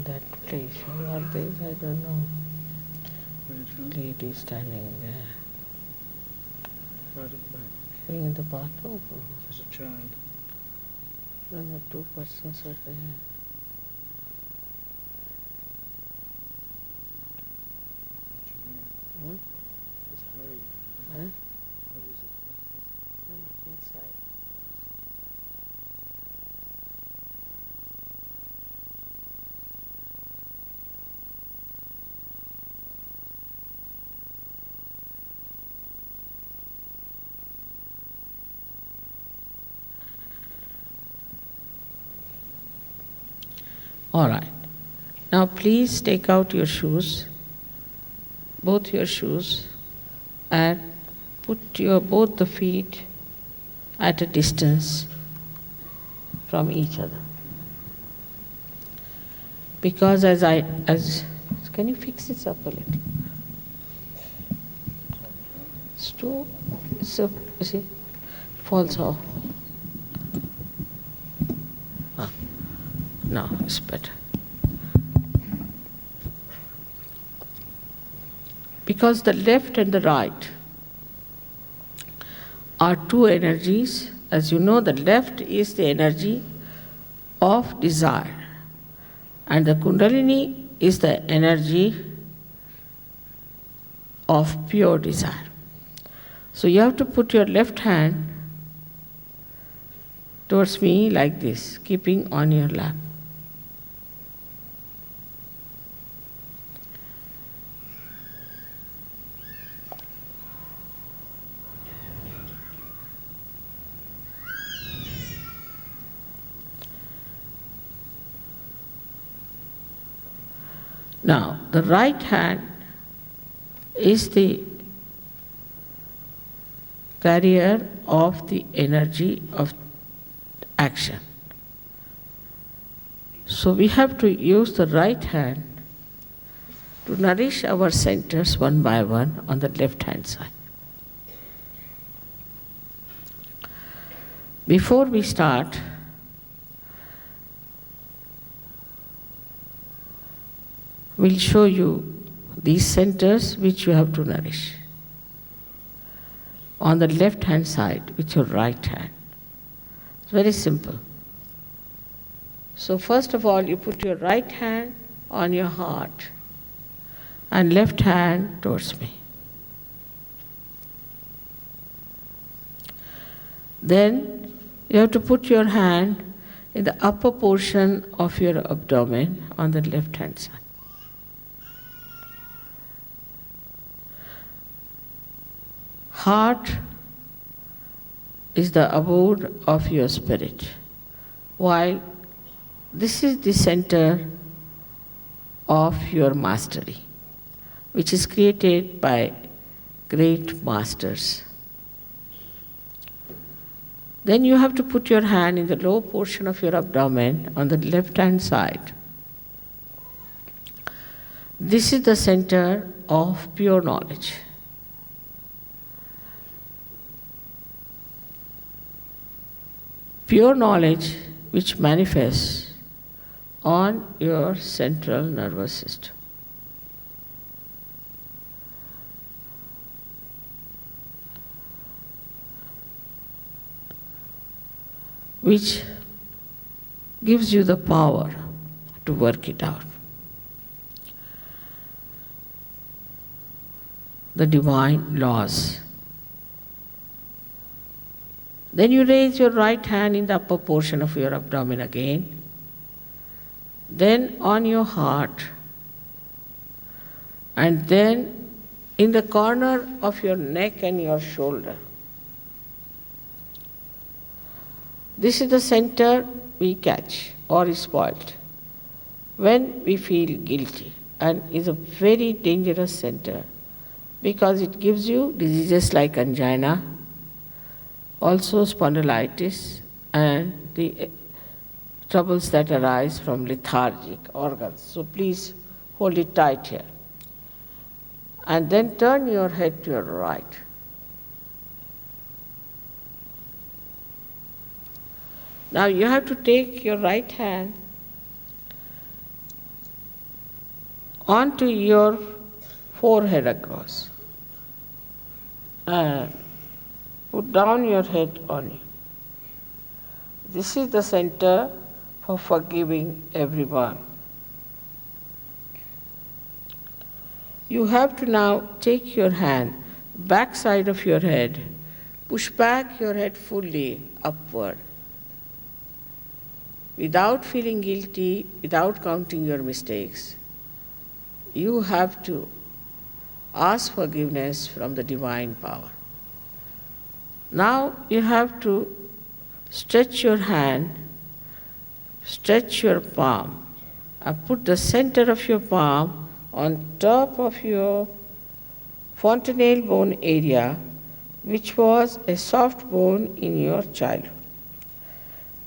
that place. Who are they? I don't know. Lady standing there. Right at the back. Being in the bathroom. As a child. No, two persons are there. What do you mean? Hmm? It's Harry. Huh? Harry's Inside. All right. Now please take out your shoes, both your shoes, and put both the feet at a distance from each other. Because can you fix this up a little? So you see, falls off. Now it's better. Because the left and the right are two energies. As you know, the left is the energy of desire, and the Kundalini is the energy of pure desire. So you have to put your left hand towards me like this, keeping on your lap. Now, the right hand is the carrier of the energy of action. So we have to use the right hand to nourish our centers one by one on the left hand side. Before we start, we'll show you these centers which you have to nourish on the left hand side with your right hand. It's very simple. So first of all, you put your right hand on your heart and left hand towards me. Then you have to put your hand in the upper portion of your abdomen on the left hand side. Heart is the abode of your spirit, while this is the center of your mastery, which is created by great masters. Then you have to put your hand in the lower portion of your abdomen on the left hand side. This is the center of pure knowledge. Pure knowledge which manifests on your central nervous system. Which gives you the power to work it out. The divine laws. Then you raise your right hand in the upper portion of your abdomen again. Then on your heart. And then in the corner of your neck and your shoulder. This is the center we catch or is spoiled when we feel guilty, and is a very dangerous center because it gives you diseases like angina, also spondylitis, and the troubles that arise from lethargic organs. So please hold it tight here. And then turn your head to your right. Now you have to take your right hand onto your forehead across and put down your head on it. This is the center for forgiving everyone. You have to now take your hand, back side of your head, push back your head fully upward. Without feeling guilty, without counting your mistakes, you have to ask forgiveness from the divine power. Now you have to stretch your hand, stretch your palm, and put the center of your palm on top of your fontanelle bone area, which was a soft bone in your childhood.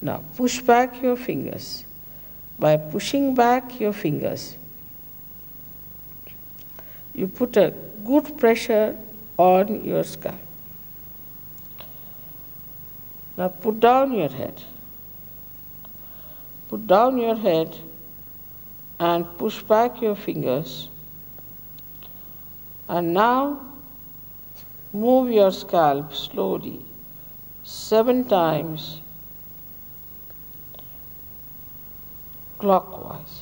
Now push back your fingers. By pushing back your fingers, you put a good pressure on your skull. Now put down your head. Put down your head and push back your fingers. And now move your scalp slowly 7 times clockwise.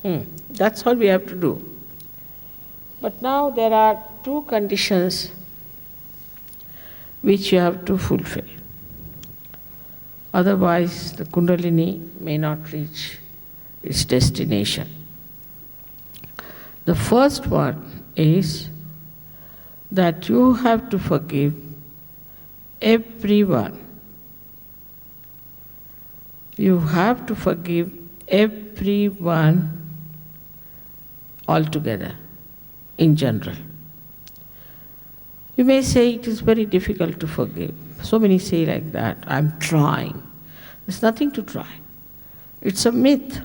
That's all we have to do. But now there are two conditions which you have to fulfill. Otherwise, the Kundalini may not reach its destination. The first one is that you have to forgive everyone. You have to forgive everyone altogether, in general. You may say it is very difficult to forgive. So many say like that, I'm trying. There's nothing to try. It's a myth.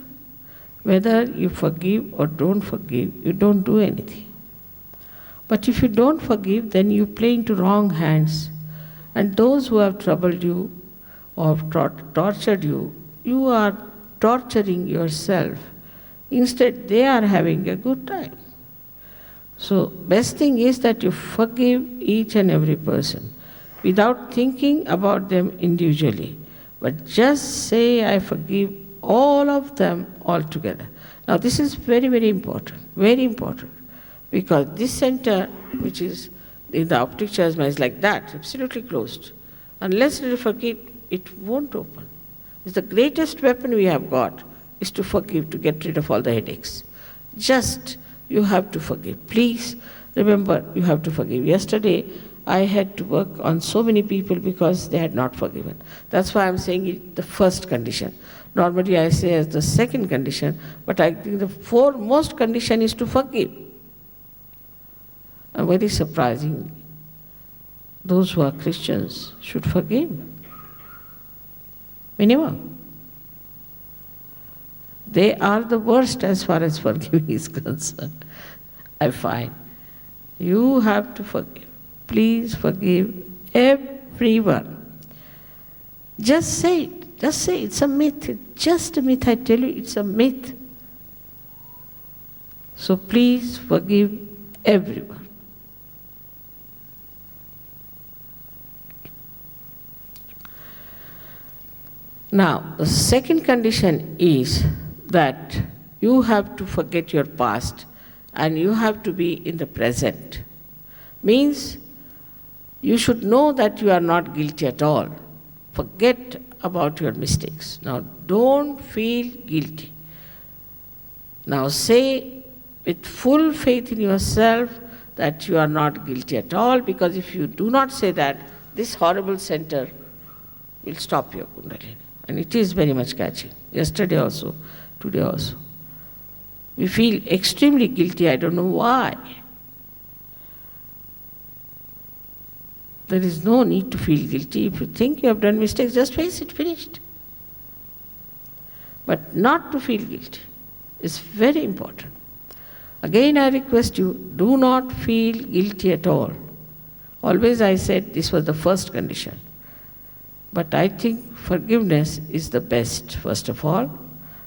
Whether you forgive or don't forgive, you don't do anything. But if you don't forgive, then you play into wrong hands. And those who have troubled you or tortured you, you are torturing yourself. Instead, they are having a good time. So, best thing is that you forgive each and every person without thinking about them individually. But just say, I forgive all of them altogether. Now, this is very, very important. Because this center, which is in the optic chasma, is like that, absolutely closed. Unless you forgive, it won't open. It's the greatest weapon we have got, is to forgive, to get rid of all the headaches. Just, you have to forgive. Please, remember, you have to forgive. Yesterday, I had to work on so many people because they had not forgiven. That's why I'm saying it the first condition. Normally I say as the second condition, but I think the foremost condition is to forgive. And very surprising, those who are Christians should forgive. Minimum. They are the worst as far as forgiving is concerned, I find. You have to forgive. Please forgive everyone. Just say it. Just say it's a myth. It's just a myth. I tell you, it's a myth. So please forgive everyone. Now, the second condition is that you have to forget your past and you have to be in the present. Means you should know that you are not guilty at all. Forget about your mistakes. Now, don't feel guilty. Now, say with full faith in yourself that you are not guilty at all, because if you do not say that, this horrible center will stop your Kundalini. And it is very much catching. Yesterday also, today also. We feel extremely guilty, I don't know why. There is no need to feel guilty. If you think you have done mistakes, just face it, finished. But not to feel guilty is very important. Again, I request you, do not feel guilty at all. Always I said this was the first condition. But I think forgiveness is the best, first of all.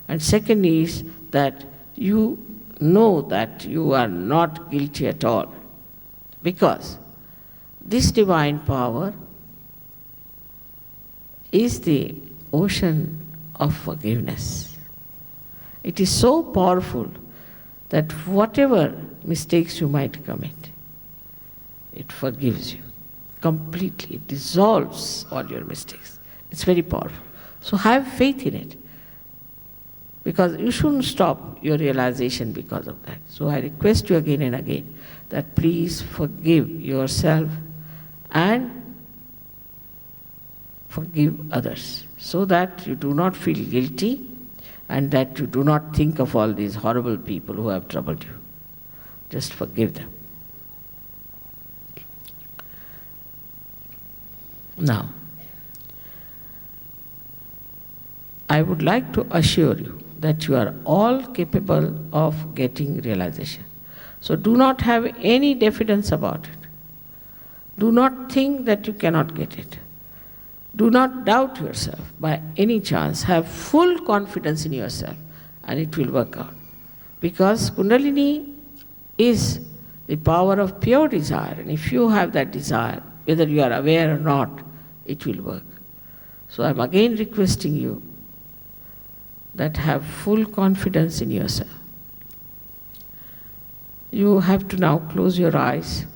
And second is that you know that you are not guilty at all. Because this divine power is the ocean of forgiveness. It is so powerful that whatever mistakes you might commit, it forgives you completely. It dissolves all your mistakes. It's very powerful. So have faith in it. Because you shouldn't stop your realization because of that. So I request you again and again that please forgive yourself and forgive others, so that you do not feel guilty and that you do not think of all these horrible people who have troubled you. Just forgive them. Now, I would like to assure you that you are all capable of getting realization. So do not have any diffidence about it. Do not think that you cannot get it. Do not doubt yourself by any chance. Have full confidence in yourself and it will work out. Because Kundalini is the power of pure desire, and if you have that desire, whether you are aware or not, it will work. So I am again requesting you that have full confidence in yourself You have to now close your eyes.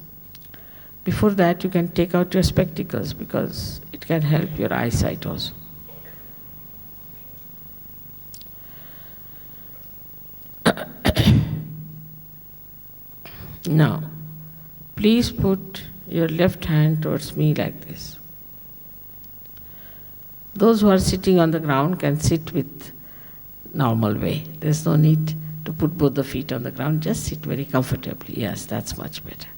Before that, you can take out your spectacles because it can help your eyesight also. Now, please put your left hand towards me like this. Those who are sitting on the ground can sit with normal way. There's no need to put both the feet on the ground. Just sit very comfortably. Yes, that's much better.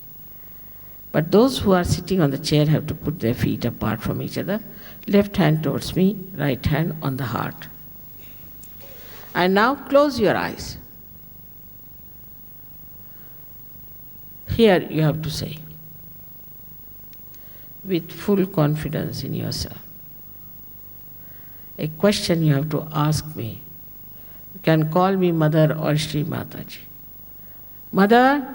But those who are sitting on the chair have to put their feet apart from each other. Left hand towards me, right hand on the heart. And now close your eyes. Here you have to say, with full confidence in yourself, a question you have to ask me. You can call me Mother or Shri Mataji. Mother,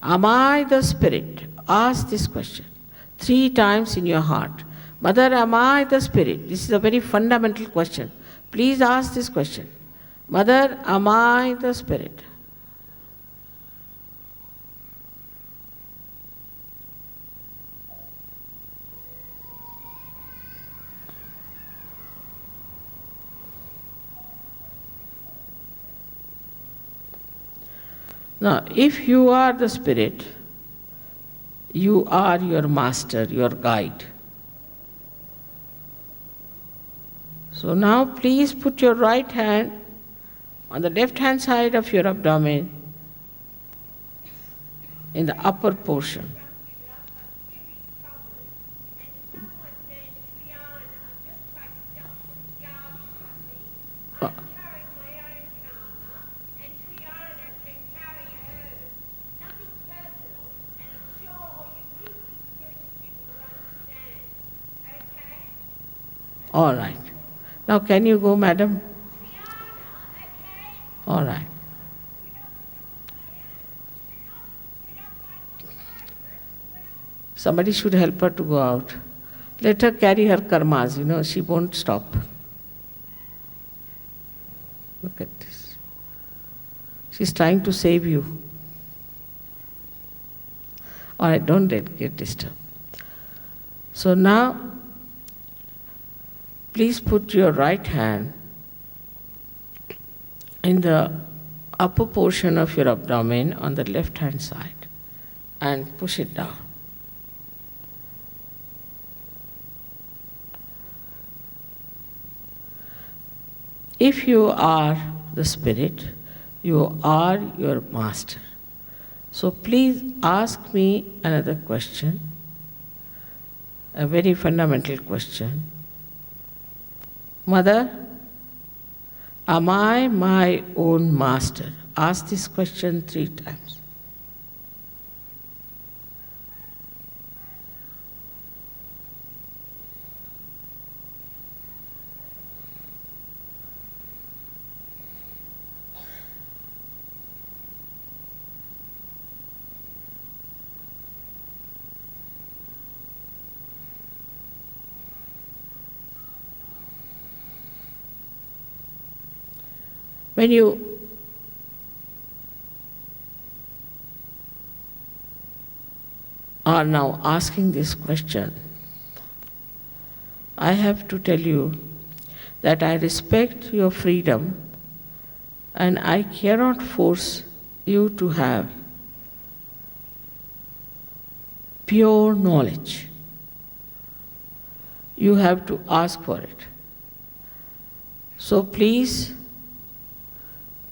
am I the spirit? Ask this question 3 times in your heart. Mother, am I the spirit? This is a very fundamental question. Please ask this question. Mother, am I the spirit? Now, if you are the spirit, you are your master, your guide. So now please put your right hand on the left hand side of your abdomen in the upper portion. All right. Now can you go, madam? All right. Somebody should help her to go out. Let her carry her karmas, she won't stop. Look at this. She's trying to save you. All right, don't get disturbed. So now, please put your right hand in the upper portion of your abdomen on the left hand side and push it down. If you are the spirit, you are your master. So please ask me another question, a very fundamental question. Mother, am I my own master? Ask this question 3 times. When you are now asking this question, I have to tell you that I respect your freedom and I cannot force you to have pure knowledge. You have to ask for it. So please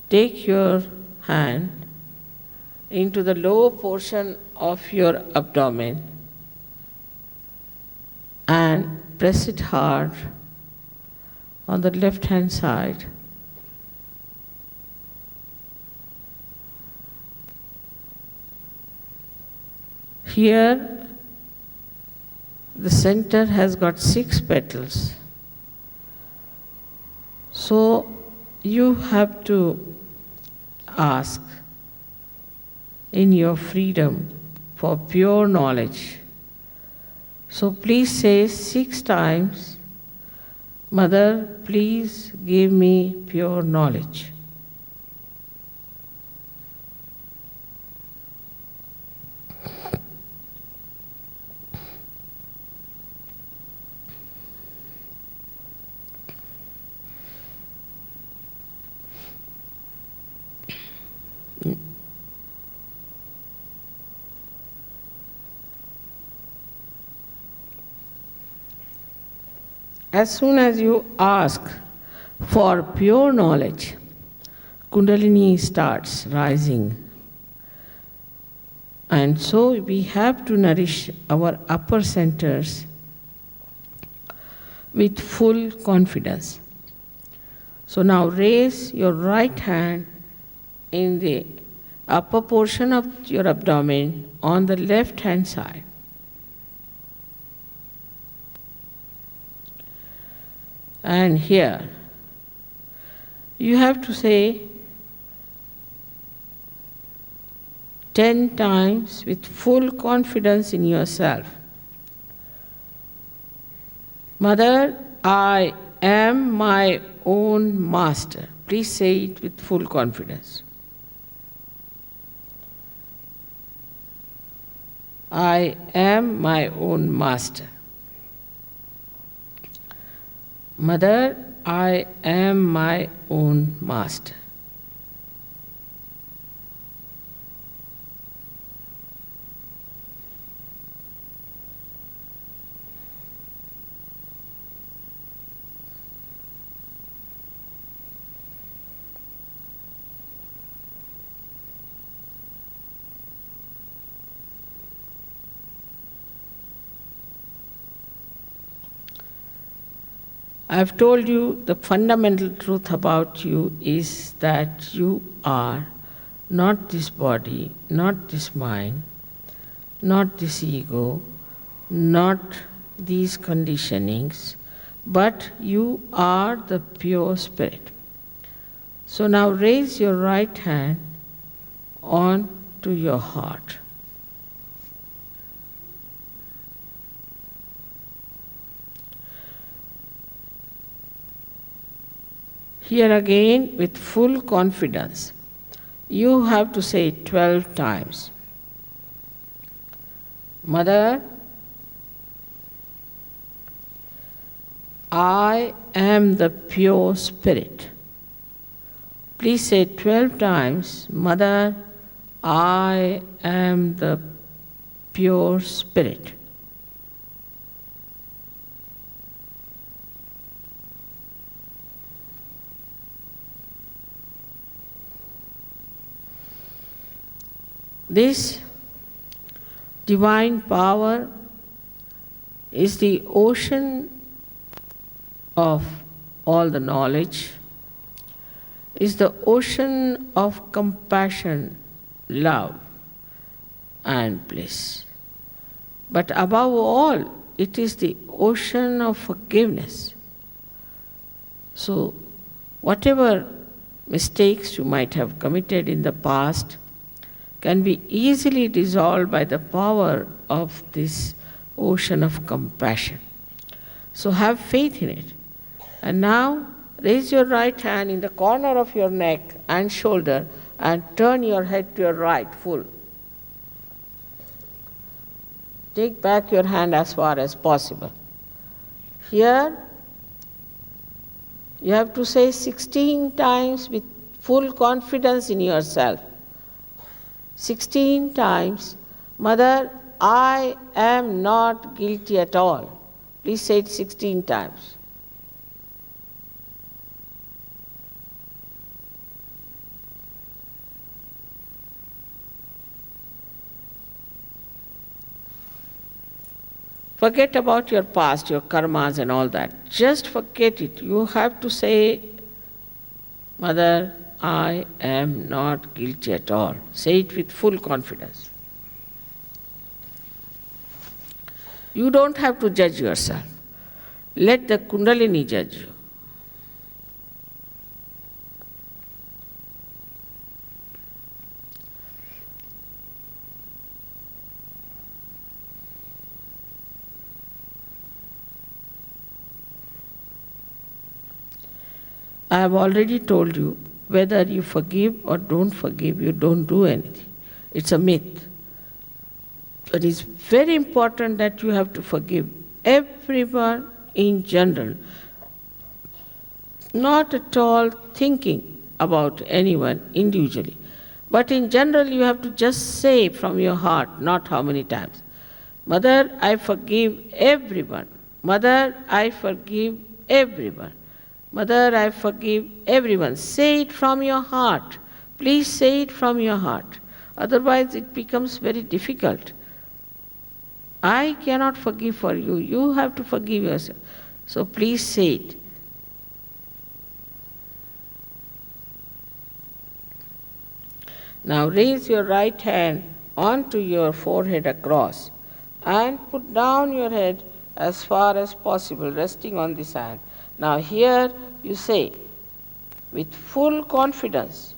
take your hand into the lower portion of your abdomen and press it hard on the left hand side. Here, the center has got 6 petals. So you have to ask in your freedom for pure knowledge. So please say 6 times, Mother, please give me pure knowledge. As soon as you ask for pure knowledge, Kundalini starts rising. And so we have to nourish our upper centers with full confidence. So now raise your right hand in the upper portion of your abdomen on the left hand side. And here, you have to say 10 times with full confidence in yourself. Mother, I am my own master. Please say it with full confidence. I am my own master. Mother, I am my own master. I've told you the fundamental truth about you is that you are not this body, not this mind, not this ego, not these conditionings, but you are the pure spirit. So now raise your right hand on to your heart. Here again, with full confidence, you have to say it 12 times. Mother, I am the pure spirit. Please say 12 times, Mother, I am the pure spirit. This divine power is the ocean of all the knowledge, is the ocean of compassion, love, and bliss. But above all, it is the ocean of forgiveness. So, whatever mistakes you might have committed in the past can be easily dissolved by the power of this ocean of compassion. So have faith in it. And now raise your right hand in the corner of your neck and shoulder and turn your head to your right full. Take back your hand as far as possible. Here you have to say 16 times with full confidence in yourself. 16 times, Mother, I am not guilty at all. Please say it 16 times. Forget about your past, your karmas and all that. Just forget it. You have to say, Mother, I am not guilty at all. Say it with full confidence. You don't have to judge yourself. Let the Kundalini judge you. I have already told you, whether you forgive or don't forgive, you don't do anything. It's a myth. It is very important that you have to forgive everyone in general, not at all thinking about anyone individually. But in general, you have to just say from your heart, not how many times, Mother, I forgive everyone, Mother, I forgive everyone. Mother, I forgive everyone. Say it from your heart. Please say it from your heart. Otherwise, it becomes very difficult. I cannot forgive for you. You have to forgive yourself. So please say it. Now raise your right hand onto your forehead across and put down your head as far as possible, resting on this hand. Now here you say with full confidence,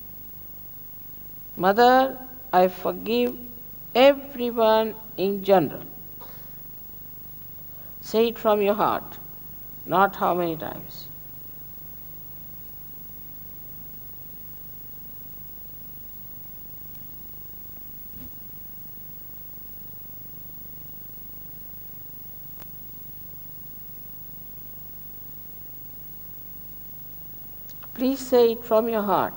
Mother, I forgive everyone in general. Say it from your heart, not how many times. Please say it from your heart.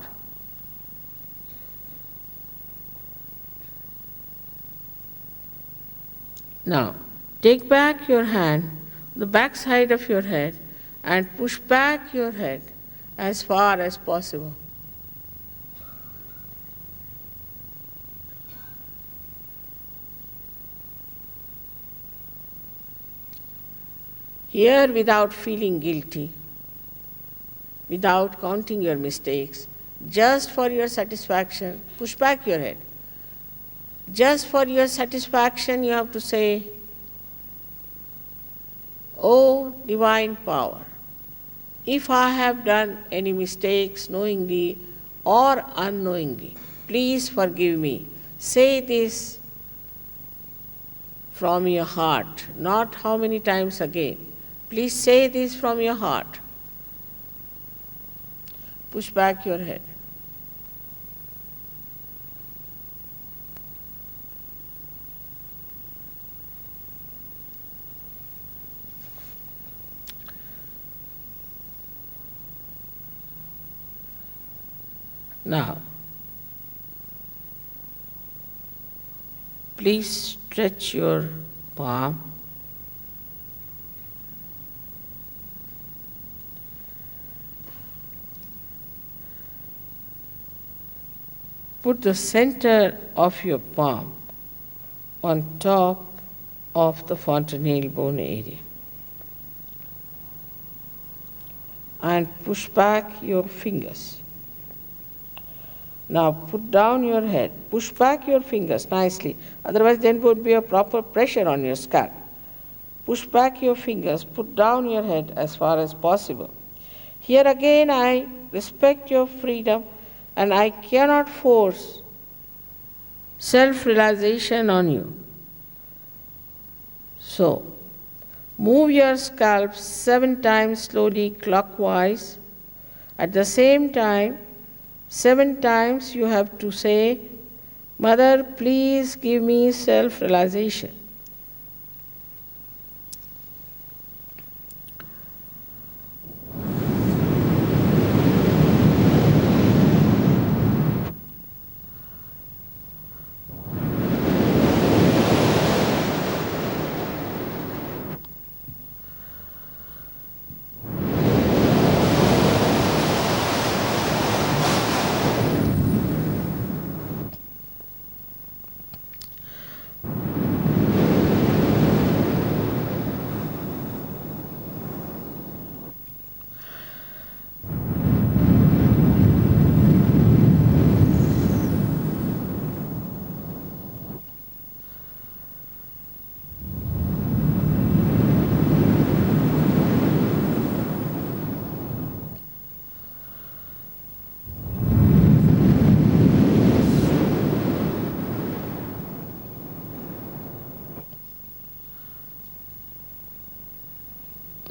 Now, take back your hand, the back side of your head, and push back your head as far as possible. Here, without feeling guilty, without counting your mistakes, just for your satisfaction, push back your head. Just for your satisfaction, you have to say, O divine power, if I have done any mistakes knowingly or unknowingly, please forgive me. Say this from your heart, not how many times again. Please say this from your heart. Push back your head. Now, please stretch your palm. Put the center of your palm on top of the fontanelle bone area and push back your fingers. Now put down your head, push back your fingers nicely, otherwise there would be a proper pressure on your scalp. Push back your fingers, put down your head as far as possible. Here again I respect your freedom and I cannot force self-realization on you. So, move your scalp 7 times slowly clockwise. At the same time, 7 times you have to say, Mother, please give me self-realization.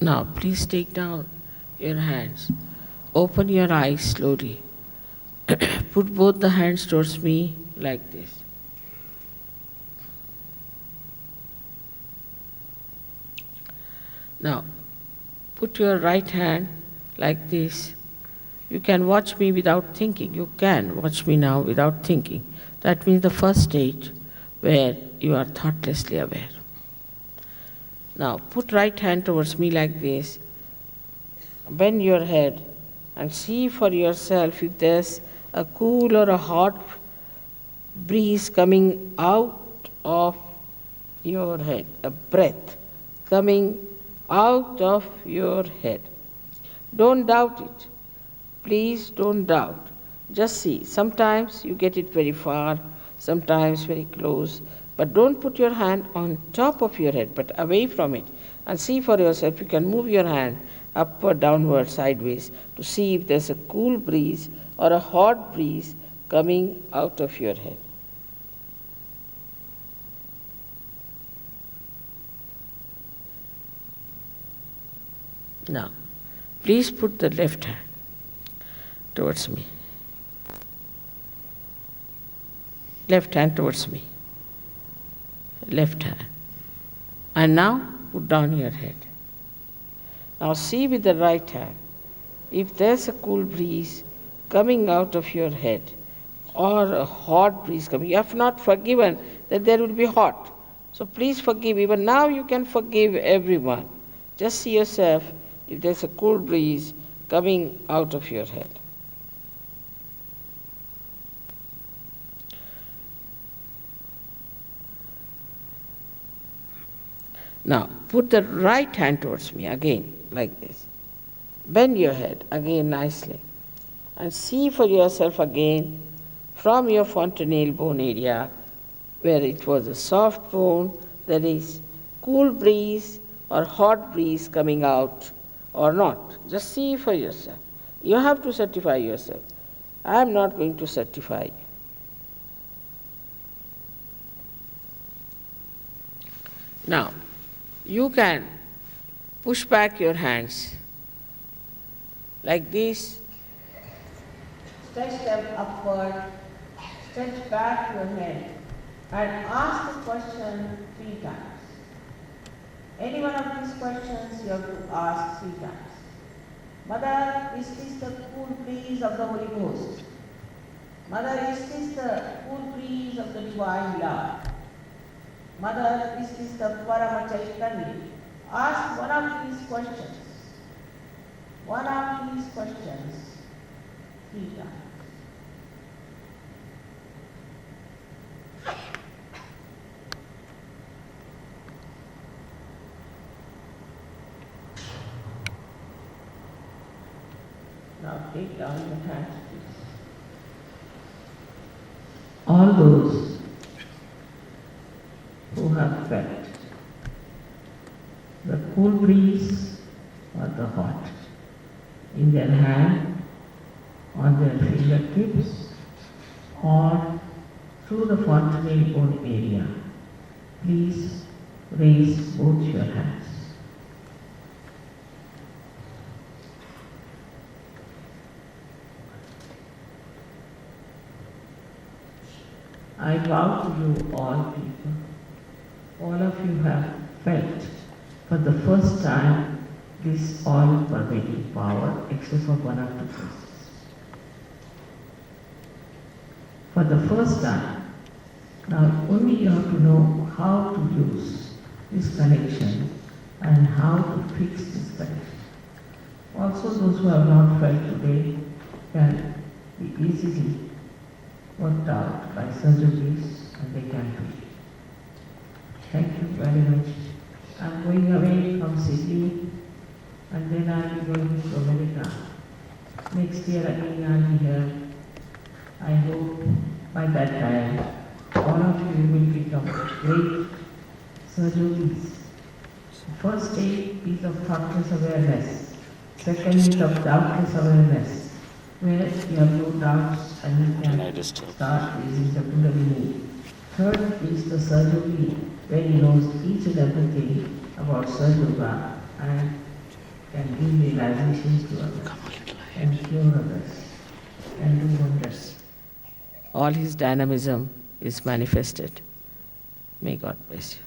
Now, please take down your hands. Open your eyes slowly. Put both the hands towards me like this. Now, put your right hand like this. You can watch me without thinking. You can watch me now without thinking. That means the first stage where you are thoughtlessly aware. Now put right hand towards me like this. Bend your head and see for yourself if there's a cool or a hot breeze coming out of your head, a breath coming out of your head. Don't doubt it. Please don't doubt. Just see. Sometimes you get it very far, sometimes very close, but don't put your hand on top of your head, but away from it, and see for yourself. You can move your hand upward, downward, sideways to see if there's a cool breeze or a hot breeze coming out of your head. Now, please put the left hand towards me. Left hand towards me. Left hand. And now put down your head. Now see with the right hand if there's a cool breeze coming out of your head or a hot breeze coming. You have not forgiven that there will be hot. So please forgive. Even now you can forgive everyone. Just see yourself if there's a cool breeze coming out of your head. Now, put the right hand towards me again, like this. Bend your head again nicely. And see for yourself again from your fontanelle bone area, where it was a soft bone, there is cool breeze or hot breeze coming out or not. Just see for yourself. You have to certify yourself. I am not going to certify you. Now, you can push back your hands like this, stretch them upward, stretch back your head, and ask the question 3 times. Any one of these questions you have to ask 3 times. Mother, is this the cool breeze of the Holy Ghost? Mother, is this the cool breeze of the divine love? Mother, is this the Parama Chaitanya? Ask one of these questions. One of these questions 3 times. Now take down your hands, please. All those who have felt the cool breeze or the hot in their hand, on their fingertips, or through the fontanelle bone area, please raise both your hands. I vow to you all people, all of you have felt for the first time this all-pervading power except for one or two cases. For the first time, now only you have to know how to use this connection and how to fix this connection. Also those who have not felt today can be easily worked out by surgeries and they can feel. Thank you very much. I'm going away from Sydney and then I'll be going to America. Next year again I'll be here. I hope by that time all of you will become great surgeons. First stage is of thoughtless awareness. Second is of doubtless awareness, where you have no doubts and you can start raising the Kundalini. Third is the surgery, where he knows each and everything about SahajaYoga and can give realizations to others and cure others and do wonders. All his dynamism is manifested. May God bless you.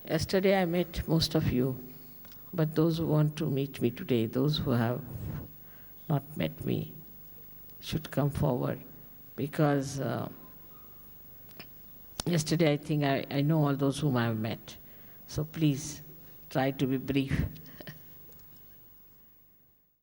Yesterday I met most of you But those who want to meet me today, those who have not met me, should come forward, because yesterday I think I know all those whom I have met. So please try to be brief.